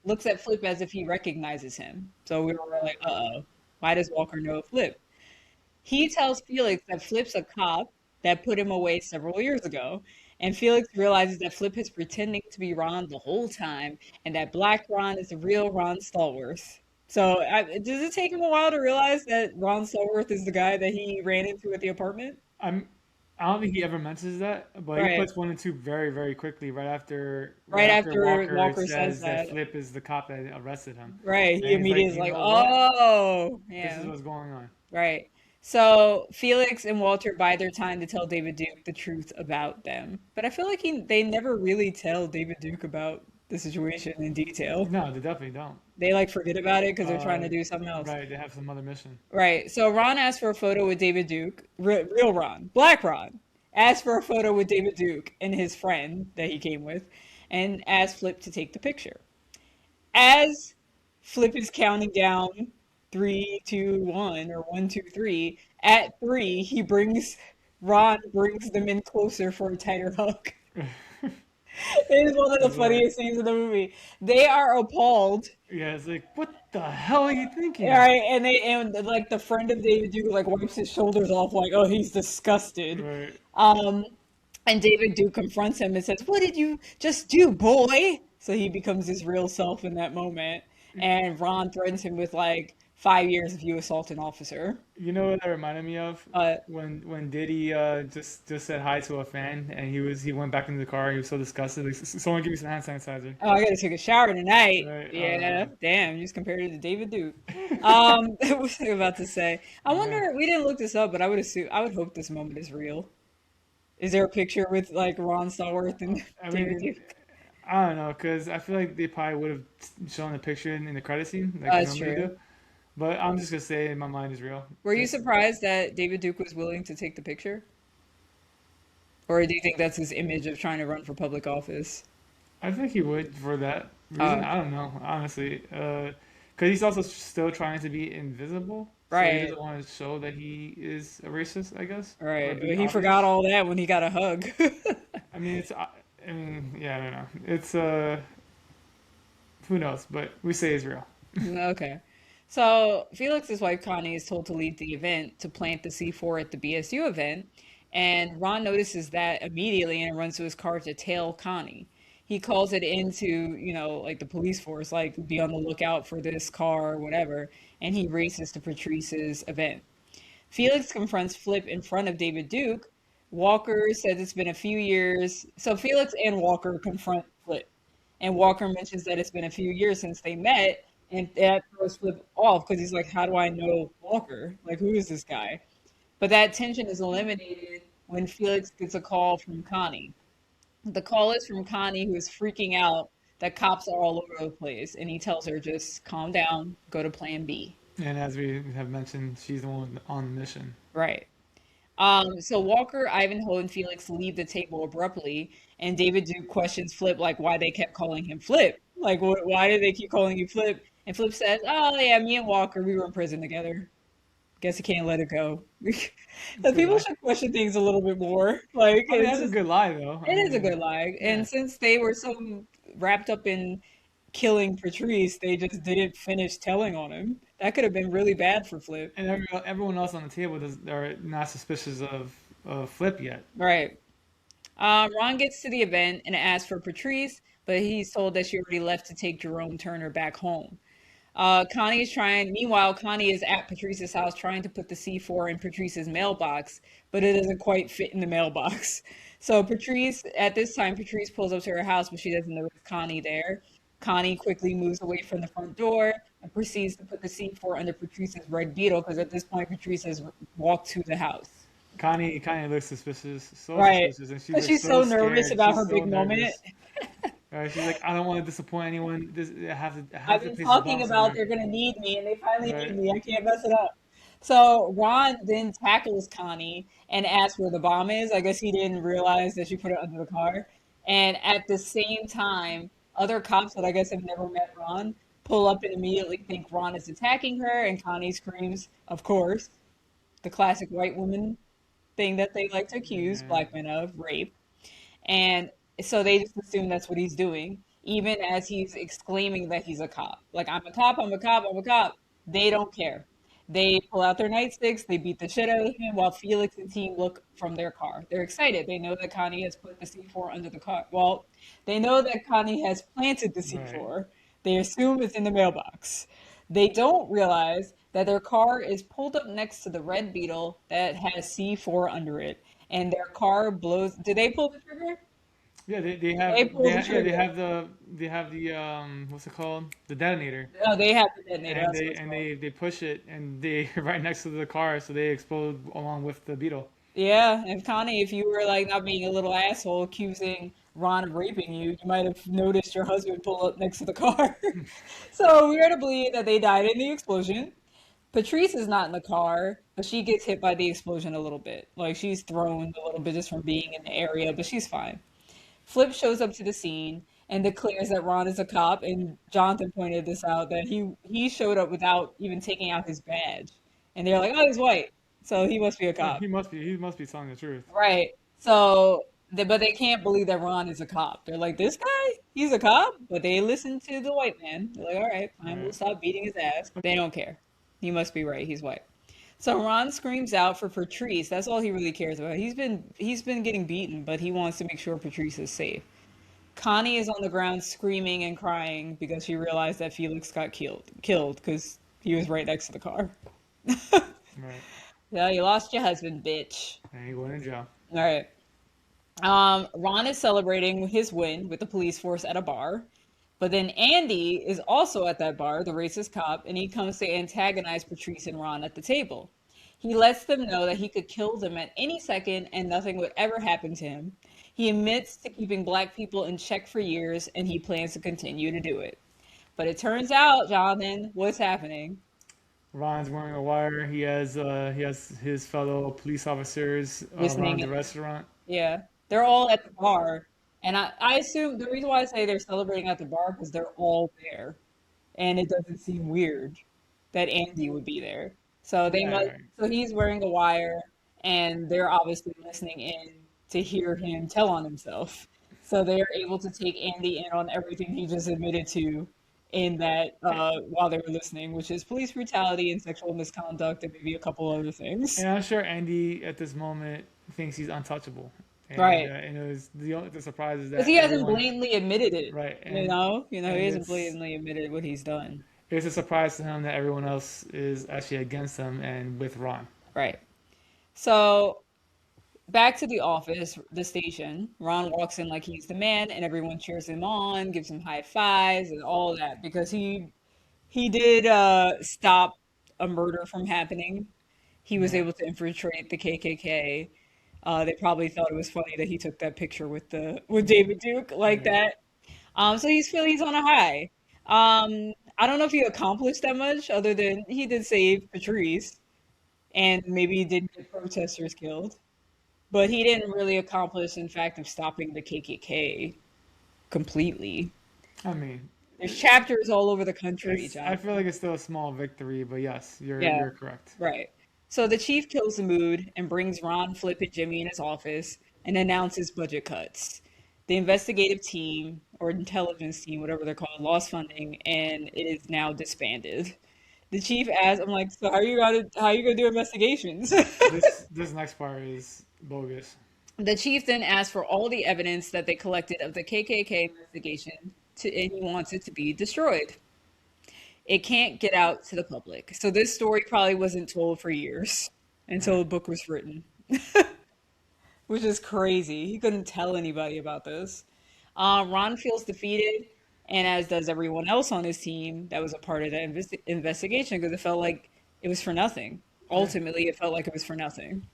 looks at Flip as if he recognizes him. So we were like, uh-oh, why does Walker know Flip? He tells Felix that Flip's a cop that put him away several years ago. And Felix realizes that Flip is pretending to be Ron the whole time and that Black Ron is the real Ron Stallworth. So, does it take him a while to realize that Ron Stallworth is the guy that he ran into at the apartment?
I'm. I don't think he ever mentions that, but he
Right.
puts one and two very, very quickly right
Right
after
after
Walker
Walker says
says that
that,
Flip is the cop that arrested him,
right, he
and he's like,
immediately is
you
like,
know what?
oh,
This is
yeah.
what's going on.
Right. So Felix and Walter bide their time to tell David Duke the truth about them. But I feel like they never really tell David Duke about the situation in detail.
No, they definitely don't.
They like forget about it because they're trying
Uh,
to do something else.
right. They have some other mission.
Right. So Ron asked for a photo with David Duke, real Ron, Black Ron, asked for a photo with David Duke and his friend that he came with, and asked Flip to take the picture. As Flip is counting down 3, 2, 1, or 1, 2, 3, at three, Ron brings them in closer for a tighter hug. It is one of the
It's like,
funniest scenes in the movie. They are appalled.
yeah, it's like, what the hell are you
All
thinking?
right, and like the friend of David Duke like wipes his shoulders off, like, oh, he's disgusted.
Right.
Um, and David Duke confronts him and says, "What did you just do, boy?" So he becomes his real self in that moment. And Ron threatens him with like 5 years if you assault an officer.
You know what that reminded me of?
Uh,
When Diddy just said hi to a fan and he went back into the car. He was so disgusted. Like, Someone give me some hand sanitizer."
oh, I gotta take a shower tonight.
Right.
Yeah, damn, you just compared it to David Duke. What was I about to say? I
Yeah.
wonder. We didn't look this up, but I would hope this moment is real. Is there a picture with like Ron Stallworth and
I
David
mean,
Duke?
I don't know, because I feel like they probably would have shown the picture in the credit scene like they
That's
normally
true.
do. But I'm just gonna say in my mind is real.
Were you
Just
surprised that David Duke was willing to take the picture? Or do you think that's his image of trying to run for public office?
I think he would for that reason.
Uh,
I don't know, honestly. Because he's also still trying to be invisible, so he
right,
doesn't want to show that he is a racist, I guess, or
right.
be
Well, he forgot
obvious.
all that when he got a hug.
I mean, I mean, yeah, I don't know. It's who knows? But we say it's real.
Okay. So Felix's wife Connie is told to leave the event to plant the C4 at the BSU event, and Ron notices that immediately and runs to his car to tail Connie. He calls it into, like the police force, like be on the lookout for this car or whatever, and he races to Patrice's event. Felix confronts Flip in front of David Duke. Walker says it's been a few years. So Felix and Walker confront Flip. And Walker mentions that it's been a few years since they met. And that throws Flip off because he's like, how do I know Walker? Like, who is this guy? But that tension is eliminated when Felix gets a call from Connie. The call is from Connie, who is freaking out that cops are all over the place. And he tells her, just calm down, go to plan B.
And as we have mentioned, she's the one on the mission.
Right. So Walker, Ivanhoe, and Felix leave the table abruptly, and David Duke questions Flip like why they kept calling him Flip. Like, why did they keep calling you Flip? And Flip says, "Oh yeah, me and Walker, we were in prison together. Guess you can't let it go."
It's a
The
good
people
lie.
should question things a little bit more. Like,
I mean,
it's
that's a
just
good lie, though.
it
I
is a good
mean,
lie.
yeah.
And since they were so wrapped up in killing Patrice, they just didn't finish telling on him. That could have been really bad for Flip.
And everyone else on the table are not suspicious of Flip yet.
Right. Ron gets to the event and asks for Patrice, but he's told that she already left to take Jerome Turner back home. Meanwhile, Connie is at Patrice's house trying to put the C4 in Patrice's mailbox, but it doesn't quite fit in the mailbox. So at this time, Patrice pulls up to her house, but she doesn't know it's Connie there. Connie quickly moves away from the front door and proceeds to put the C4 under Patrice's red beetle because at this point, Patrice has walked to the house.
Connie looks suspicious, so
Right.
suspicious, and she's
Because
like
she's
so
so nervous
scared.
about
She's
her
so
big moment.
nervous. Right? She's like, I don't want to disappoint anyone. I
I've
have to
been
place this
talking
bomb
about
somewhere.
they're gonna need me, and they finally need
Right?
me. I can't mess it up. So Ron then tackles Connie and asks where the bomb is. I guess he didn't realize that she put it under the car. And at the same time, other cops that I guess have never met Ron pull up and immediately think Ron is attacking her, and Connie screams, of course, the classic white woman thing that they like to accuse
Yeah.
black men of, rape. And so they just assume that's what he's doing, even as he's exclaiming that he's a cop. Like, I'm a cop, I'm a cop, I'm a cop. They don't care. They pull out their nightsticks, they beat the shit out of him while Felix and team look from their car. They're excited. They know that Connie has put the C4 under the car. Well, they know that Connie has planted the
Right.
C4. They assume it's in the mailbox. They don't realize that their car is pulled up next to the red beetle that has C4 under it. And their car blows. Did they pull the trigger?
Yeah.
They pull the
Yeah,
trigger.
they have the what's it called, the detonator,
No, they have the detonator.
and
That's what it's called.
they push it, and they right next to the car, so they explode along with the beetle.
Yeah, and Connie, if you were like not being a little asshole accusing Ron of raping you, you might have noticed your husband pull up next to the car. So we are to believe that they died in the explosion. Patrice is not in the car, but she gets hit by the explosion a little bit. Like she's thrown a little bit just from being in the area, but she's fine. Flip shows up to the scene and declares that Ron is a cop, and Jonathan pointed this out that he showed up without even taking out his badge. And they're like, "Oh, he's white, so he must be a
Yeah,
cop."
he must be telling the truth.
Right. So But they can't believe that Ron is a cop. They're like, this guy, he's a cop, but they listen to the white man. They're like, all right, fine, we'll
Right.
stop beating his ass. They don't care. He must be right. He's white. So Ron screams out for Patrice. That's all he really cares about. He's been getting beaten, but he wants to make sure Patrice is safe. Connie is on the ground screaming and crying because she realized that Felix got killed because he was right next to the car.
Right.
Yeah, you lost your husband, bitch.
And he went in jail.
All right. Ron is celebrating his win with the police force at a bar. But then Andy is also at that bar, the racist cop, and he comes to antagonize Patrice and Ron at the table. He lets them know that he could kill them at any second and nothing would ever happen to him. He admits to keeping black people in check for years and he plans to continue to do it. But it turns out, Jonathan, what's happening?
Ron's wearing a wire. He has his fellow police officers
Listening
around
in.
the restaurant.
Yeah. They're all at the bar. And I assume the reason why I say they're celebrating at the bar because they're all there. And it doesn't seem weird that Andy would be there. So they
Right,
must.
right.
So he's wearing a wire, and they're obviously listening in to hear him tell on himself. So they are able to take Andy in on everything he just admitted to in that while they were listening, which is police brutality and sexual misconduct and maybe a couple other things.
And I'm sure Andy at this moment thinks he's untouchable.
Right.
And it was the surprise is
Because
that
he hasn't
everyone,
blatantly admitted it.
right,
He
and
hasn't blatantly admitted what he's done.
it's a surprise to him that everyone else is actually against him and with Ron.
Right. So back to the office, the station. Ron walks in like he's the man, and everyone cheers him on, gives him high fives, and all that because he did stop a murder from happening. He was
Right,
able to infiltrate the KKK. They probably thought it was funny that he took that picture with David Duke like
right.
that. So he's feeling he's on a high. I don't know if he accomplished that much other than he did save Patrice and maybe he did get protesters killed. But he didn't really accomplish, in fact, of stopping the KKK completely.
I mean,
There's chapters all over the country,
I
Jonathan.
feel like it's still a small victory, but yes,
Yeah,
you're correct.
right. So the chief kills the mood and brings Ron, Flip, and Jimmy in his office and announces budget cuts. The investigative team or intelligence team, whatever they're called, lost funding and it is now disbanded. The chief asks, "I'm like, so how are you gonna do investigations?"
This next part is bogus.
The chief then asked for all the evidence that they collected of the KKK investigation and he wants it to be destroyed. It can't get out to the public. So this story probably wasn't told for years until
Right.
the book was written, which is crazy. He couldn't tell anybody about this. Ron feels defeated, and as does everyone else on his team that was a part of that investigation because it felt like it was for nothing.
Yeah.
Ultimately, it felt like it was for nothing.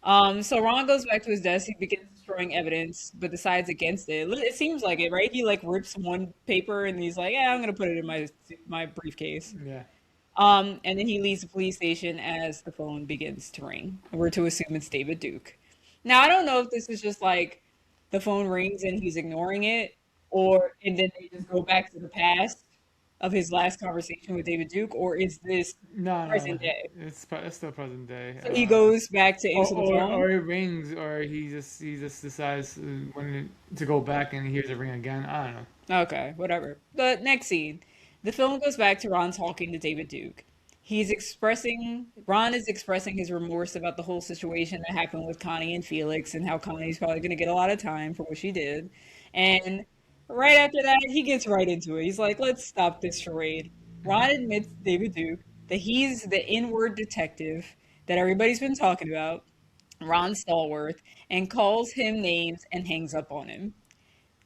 So Ron goes back to his desk. He begins destroying evidence, but decides against it. It seems like it, right? He like rips one paper and he's like, "Yeah, I'm gonna put it in my briefcase."
Yeah.
And then he leaves the police station as the phone begins to ring. We're to assume it's David Duke. Now I don't know if this is just like the phone rings and he's ignoring it, or and then they just go back to the past of his last conversation with David Duke, or is this
No, no,
present day?
it's still present day.
So he goes back to
Or,
answer the
or
phone.
or it rings, or he just decides to go back and he hears it ring again. I don't know.
Okay, whatever. The next scene, the film goes back to Ron talking to David Duke. Ron is expressing his remorse about the whole situation that happened with Connie and Felix and how Connie's probably going to get a lot of time for what she did. And right after that, he gets right into it. He's like, let's stop this charade. Ron admits to David Duke that he's the inward detective that everybody's been talking about, Ron Stallworth, and calls him names and hangs up on him.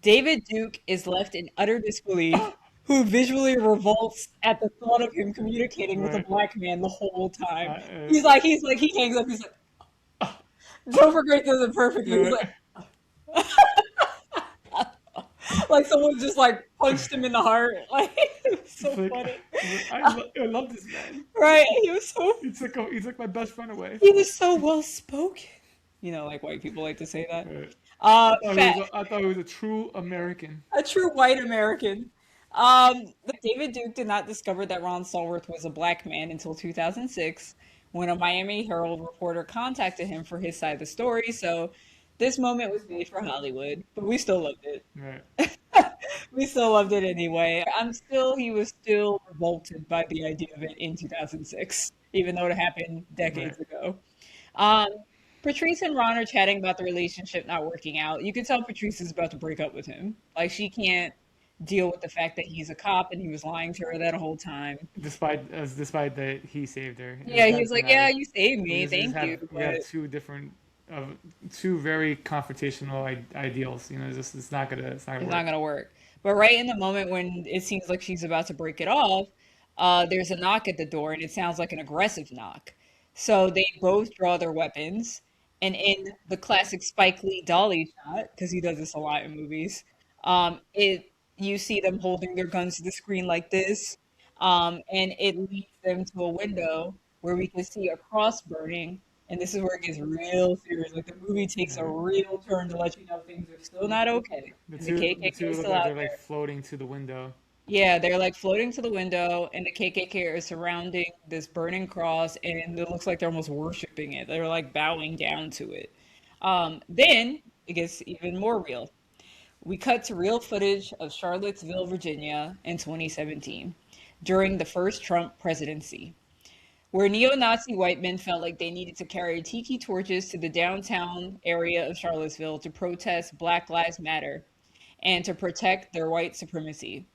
David Duke is left in utter disbelief, who visually revolts at the thought of him communicating with a
Right.
black man the whole
Uh,
time.
uh,
He's like, he hangs up, he's like, Topher Grace does it perfectly. He's
uh,
like someone just like punched him in the heart. Like, it was
it's
so
like
funny.
I love this man.
Right?
He's like my best friend away.
He was so well spoken. Like white people like to say that.
Right.
Fat.
I thought he was a true American.
A true white American. David Duke did not discover that Ron Stallworth was a black man until 2006 when a Miami Herald reporter contacted him for his side of the story. So This moment was made for Hollywood, but we still loved it.
Right.
We still loved it anyway. He was still revolted by the idea of it in 2006, even though it happened
Right.
decades ago. Um, Patrice and Ron are chatting about the relationship not working out. You can tell Patrice is about to break up with him. Like, she can't deal with the fact that he's a cop and he was lying to her that whole time.
Despite that he saved her,
Yeah,
it
he's
doesn't
like, yeah,
matter.
you saved
We
me,
just, we just
thank
have
you,
we have
but
uh, two very confrontational ideals. It's not gonna
it's not
work.
gonna work. But right in the moment when it seems like she's about to break it off, there's a knock at the door, and it sounds like an aggressive knock. So they both draw their weapons, and in the classic Spike Lee dolly shot, because he does this a lot in movies, it you see them holding their guns to the screen like this, and it leads them to a window where we can see a cross burning. And this is where it gets real serious. Like the movie takes a
Yeah.
real turn to let you know things are still not okay, and the
The
KKK
two
is
look
still
like
out
they're like
there.
floating to the window.
Yeah, they're like floating to the window, and the KKK are surrounding this burning cross, and it looks like they're almost worshiping it. They're like bowing down to it. Then it gets even more real. We cut to real footage of Charlottesville, Virginia in 2017 during the first Trump presidency, where neo Nazi white men felt like they needed to carry tiki torches to the downtown area of Charlottesville to protest Black Lives Matter and to protect their white supremacy.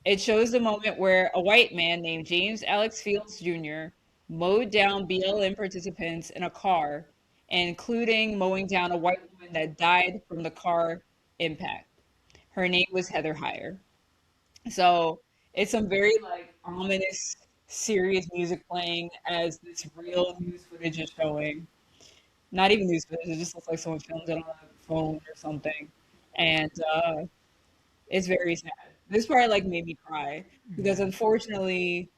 It shows the moment where a white man named James Alex Fields Jr. mowed down BLM participants in a car, including mowing down a white woman that died from the car impact. Her name was Heather Heyer. So it's some very like ominous, serious music playing as this real news footage is showing. Not even news footage; it just looks like someone filmed it on a phone or something, and it's very sad. This part like made me cry because
Yeah.
unfortunately,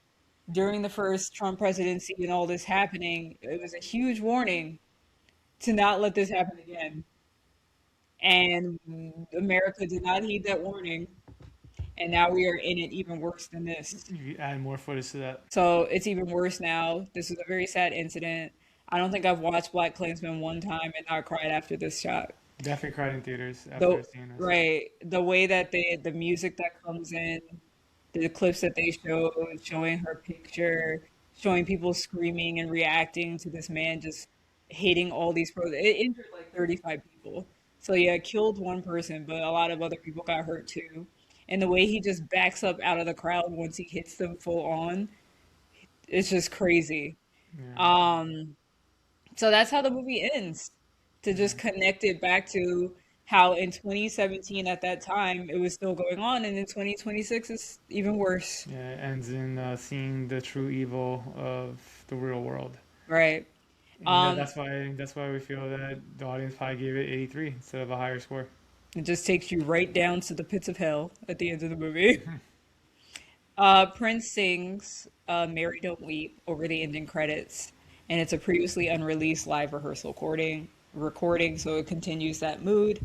during the first Trump presidency and all this happening, it was a huge warning to not let this happen again. And America did not heed that warning, and now we are in it even worse than this.
You add more footage to that.
So it's even worse now. This is a very sad incident. I don't think I've watched Black Klansman one time and not cried after this shot.
Definitely cried in theaters after
Though,
seeing this.
right, the way that the music that comes in, the clips that they showed, showing her picture, showing people screaming and reacting to this man just hitting all these pros. It injured like 35 people. So yeah, it killed one person, but a lot of other people got hurt too. And the way he just backs up out of the crowd once he hits them full on, it's just crazy.
Yeah.
Um, so that's how the movie ends. To just
Yeah.
connect it back to how in 2017 at that time it was still going on, and in 2026 it's even worse.
Yeah, it ends in seeing the true evil of the real world.
Right.
And
Um,
that's why we feel that the audience probably gave it 83 instead of a higher score.
it just takes you right down to the pits of hell at the end of the movie. Prince sings "Mary Don't Weep" over the ending credits, and it's a previously unreleased live rehearsal recording, so it continues that mood.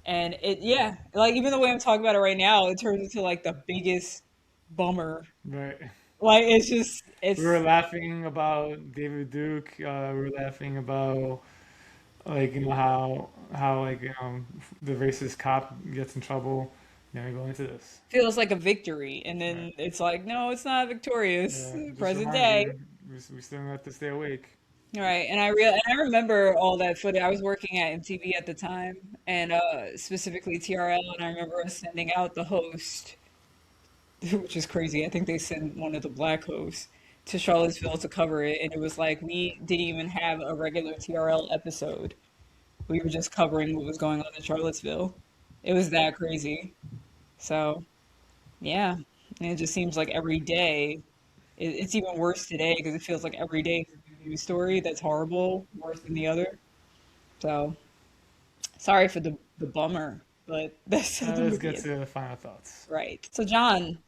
And it, yeah, like even the way I'm talking about it right now, it turns into like the biggest bummer.
Right.
Like it's just,
We were
it's
laughing about David Duke. We were laughing about how the racist cop gets in trouble. Now we go into this.
feels like a victory, and
Right.
then it's like, no, it's not victorious.
Yeah. Just
Present
reminds
day.
you we still have to stay awake.
Right, and I remember all that footage. I was working at MTV at the time, and specifically TRL, and I remember us sending out the host, which is crazy. I think they sent one of the black hosts to Charlottesville to cover it, and it was like we didn't even have a regular TRL episode. We were just covering what was going on in Charlottesville. It was that crazy. So yeah, and it just seems like every day. It's even worse today because it feels like every day is a new news story that's horrible, worse than the other. So sorry for the bummer, but that's how the
Let's
movie
get
is.
to the final thoughts.
Right. So John,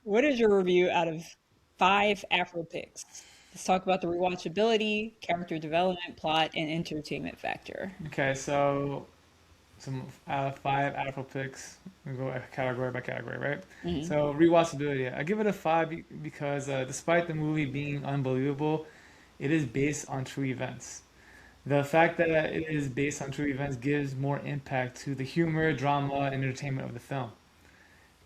what is your review out of five Afro picks? Let's talk about the rewatchability, character development, plot, and entertainment factor.
Okay, so some five Apple picks. We go category by category, right?
Hmm.
So rewatchability, I give it a five because despite the movie being unbelievable, it is based on true events. The fact that it is based on true events gives more impact to the humor, drama, and entertainment of the film.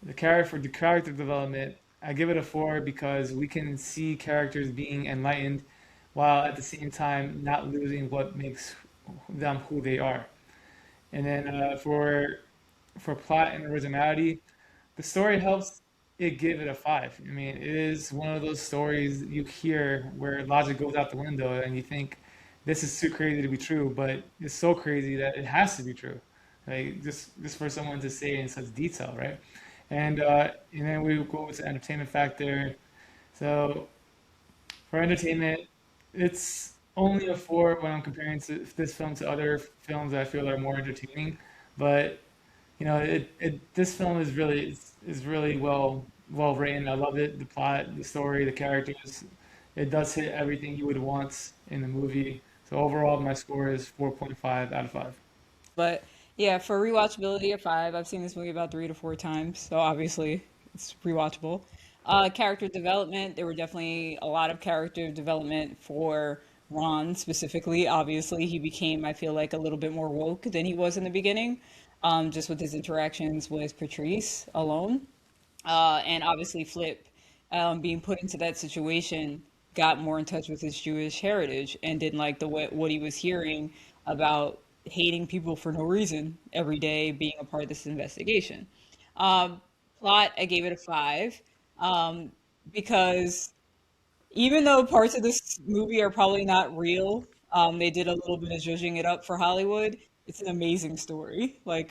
The character development, I give it a 4 because we can see characters being enlightened while at the same time not losing what makes them who they are. And then for plot and originality, the story helps it give it a 5. I mean, it is one of those stories you hear where logic goes out the window and you think this is too crazy to be true, but it's so crazy that it has to be true. Like just for someone to say in such detail, right? And then we go to entertainment factor. So for entertainment, it's only a 4 when I'm comparing this film to other films that I feel are more entertaining. But this film is really well written. I love it. The plot, the story, the characters. It does hit everything you would want in the movie. So overall, my score is 4.5 out of 5.
But yeah, for rewatchability, a 5. I've seen this movie about 3 to 4 times, so obviously it's rewatchable. Character development, there were definitely a lot of character development for Ron specifically. Obviously, he became, I feel like, a little bit more woke than he was in the beginning, just with his interactions with Patrice alone. And obviously Flip, being put into that situation, got more in touch with his Jewish heritage and didn't like what he was hearing about hating people for no reason every day being a part of this investigation. Um, Plot, I gave it a 5, um, because even though parts of this movie are probably not real, they did a little bit of zhuzhing it up for Hollywood. It's an amazing story. How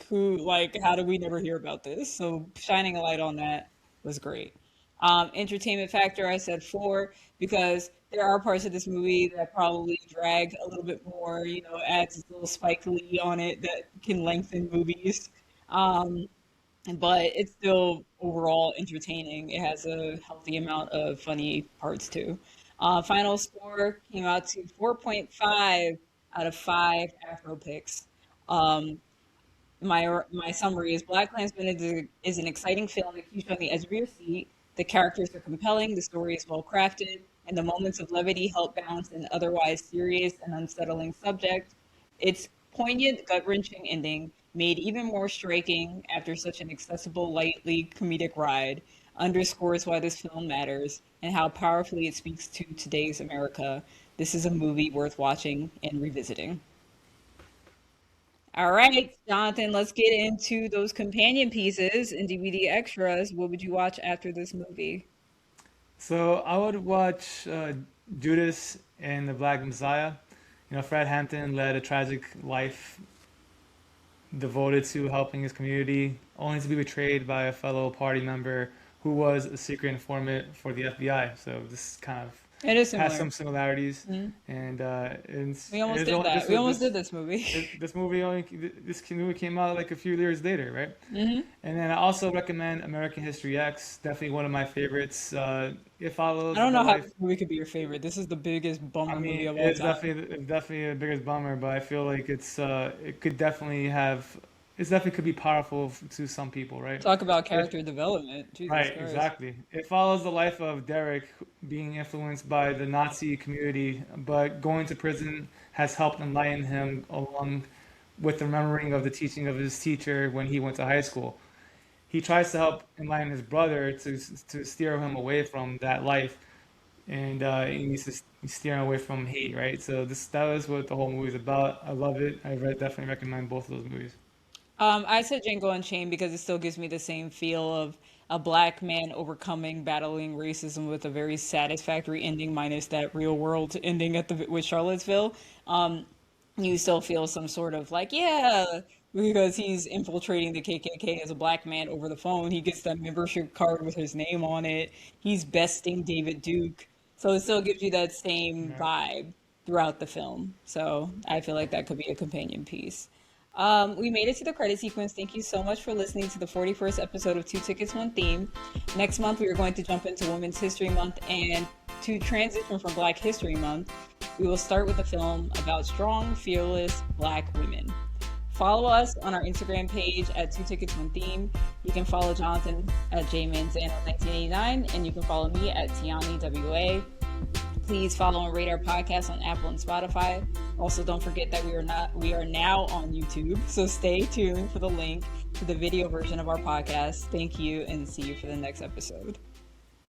did we never hear about this? So shining a light on that was great. Entertainment factor, I said 4 because there are parts of this movie that probably drag a little bit more. Adds a little Spike Lee on it that can lengthen movies. Um, but it's still overall entertaining. It has a healthy amount of funny parts too. Final score came out to 4.5 out of 5 Afro picks. Um, my summary is Black Klansman is an exciting film that keeps you on the edge of your seat. The characters are compelling, the story is well crafted, and the moments of levity help balance an otherwise serious and unsettling subject. Its poignant, gut wrenching ending, made even more striking after such an accessible, lightly comedic ride, underscores why this film matters and how powerfully it speaks to today's America. This is a movie worth watching and revisiting. All right, Jonathan, let's get into those companion pieces and DVD extras. What would you watch after this movie?
So I would watch Judas and the Black Messiah. Fred Hampton led a tragic life devoted to helping his community, only to be betrayed by a fellow party member who was a secret informant for the FBI. So this kind of
It is
has
similar.
some similarities,
Mhm.
and
We almost
it's
did
only,
that. We almost did this movie.
this movie only this movie came out like a few years later, right?
Hmm.
And then I also recommend American History X, definitely one of my favorites. It follows
I don't
the
know how
life.
this movie could be your favorite. This is the biggest
I
bummer movie
mean,
of all time.
it's definitely the biggest bummer, but I feel like it could definitely have it definitely could be powerful to some people, right?
Talk about
It,
character development. Jesus
right,
Christ.
exactly. It follows the life of Derek being influenced by the Nazi community, but going to prison has helped enlighten him along with the remembering of the teaching of his teacher when he went to high school. He tries to help enlighten his brother to steer him away from that life, and he needs to steer him away from hate, right? So that was what the whole movie is about. I love it. Definitely recommend both of those movies.
I said Django Unchained because it still gives me the same feel of a black man overcoming, battling racism with a very satisfactory ending, minus that real world ending with Charlottesville. Um, you still feel some sort of like, yeah, because he's infiltrating the KKK as a black man over the phone. He gets that membership card with his name on it. He's besting David Duke. So it still gives you that same
Right.
vibe throughout the film. So I feel like that could be a companion piece. We made it to the credit sequence. Thank you so much for listening to the 41st episode of Two Tickets, One Theme. Next month, we are going to jump into Women's History Month, and to transition from Black History Month, we will start with a film about strong, fearless Black women. Follow us on our Instagram page at Two Tickets, One Theme. You can follow Jonathan at jmanzano1989, and you can follow me at TioniWA. Please follow and rate our podcast on Apple and Spotify. Also, don't forget that we are now on YouTube, so stay tuned for the link to the video version of our podcast. Thank you, and see you for the next episode.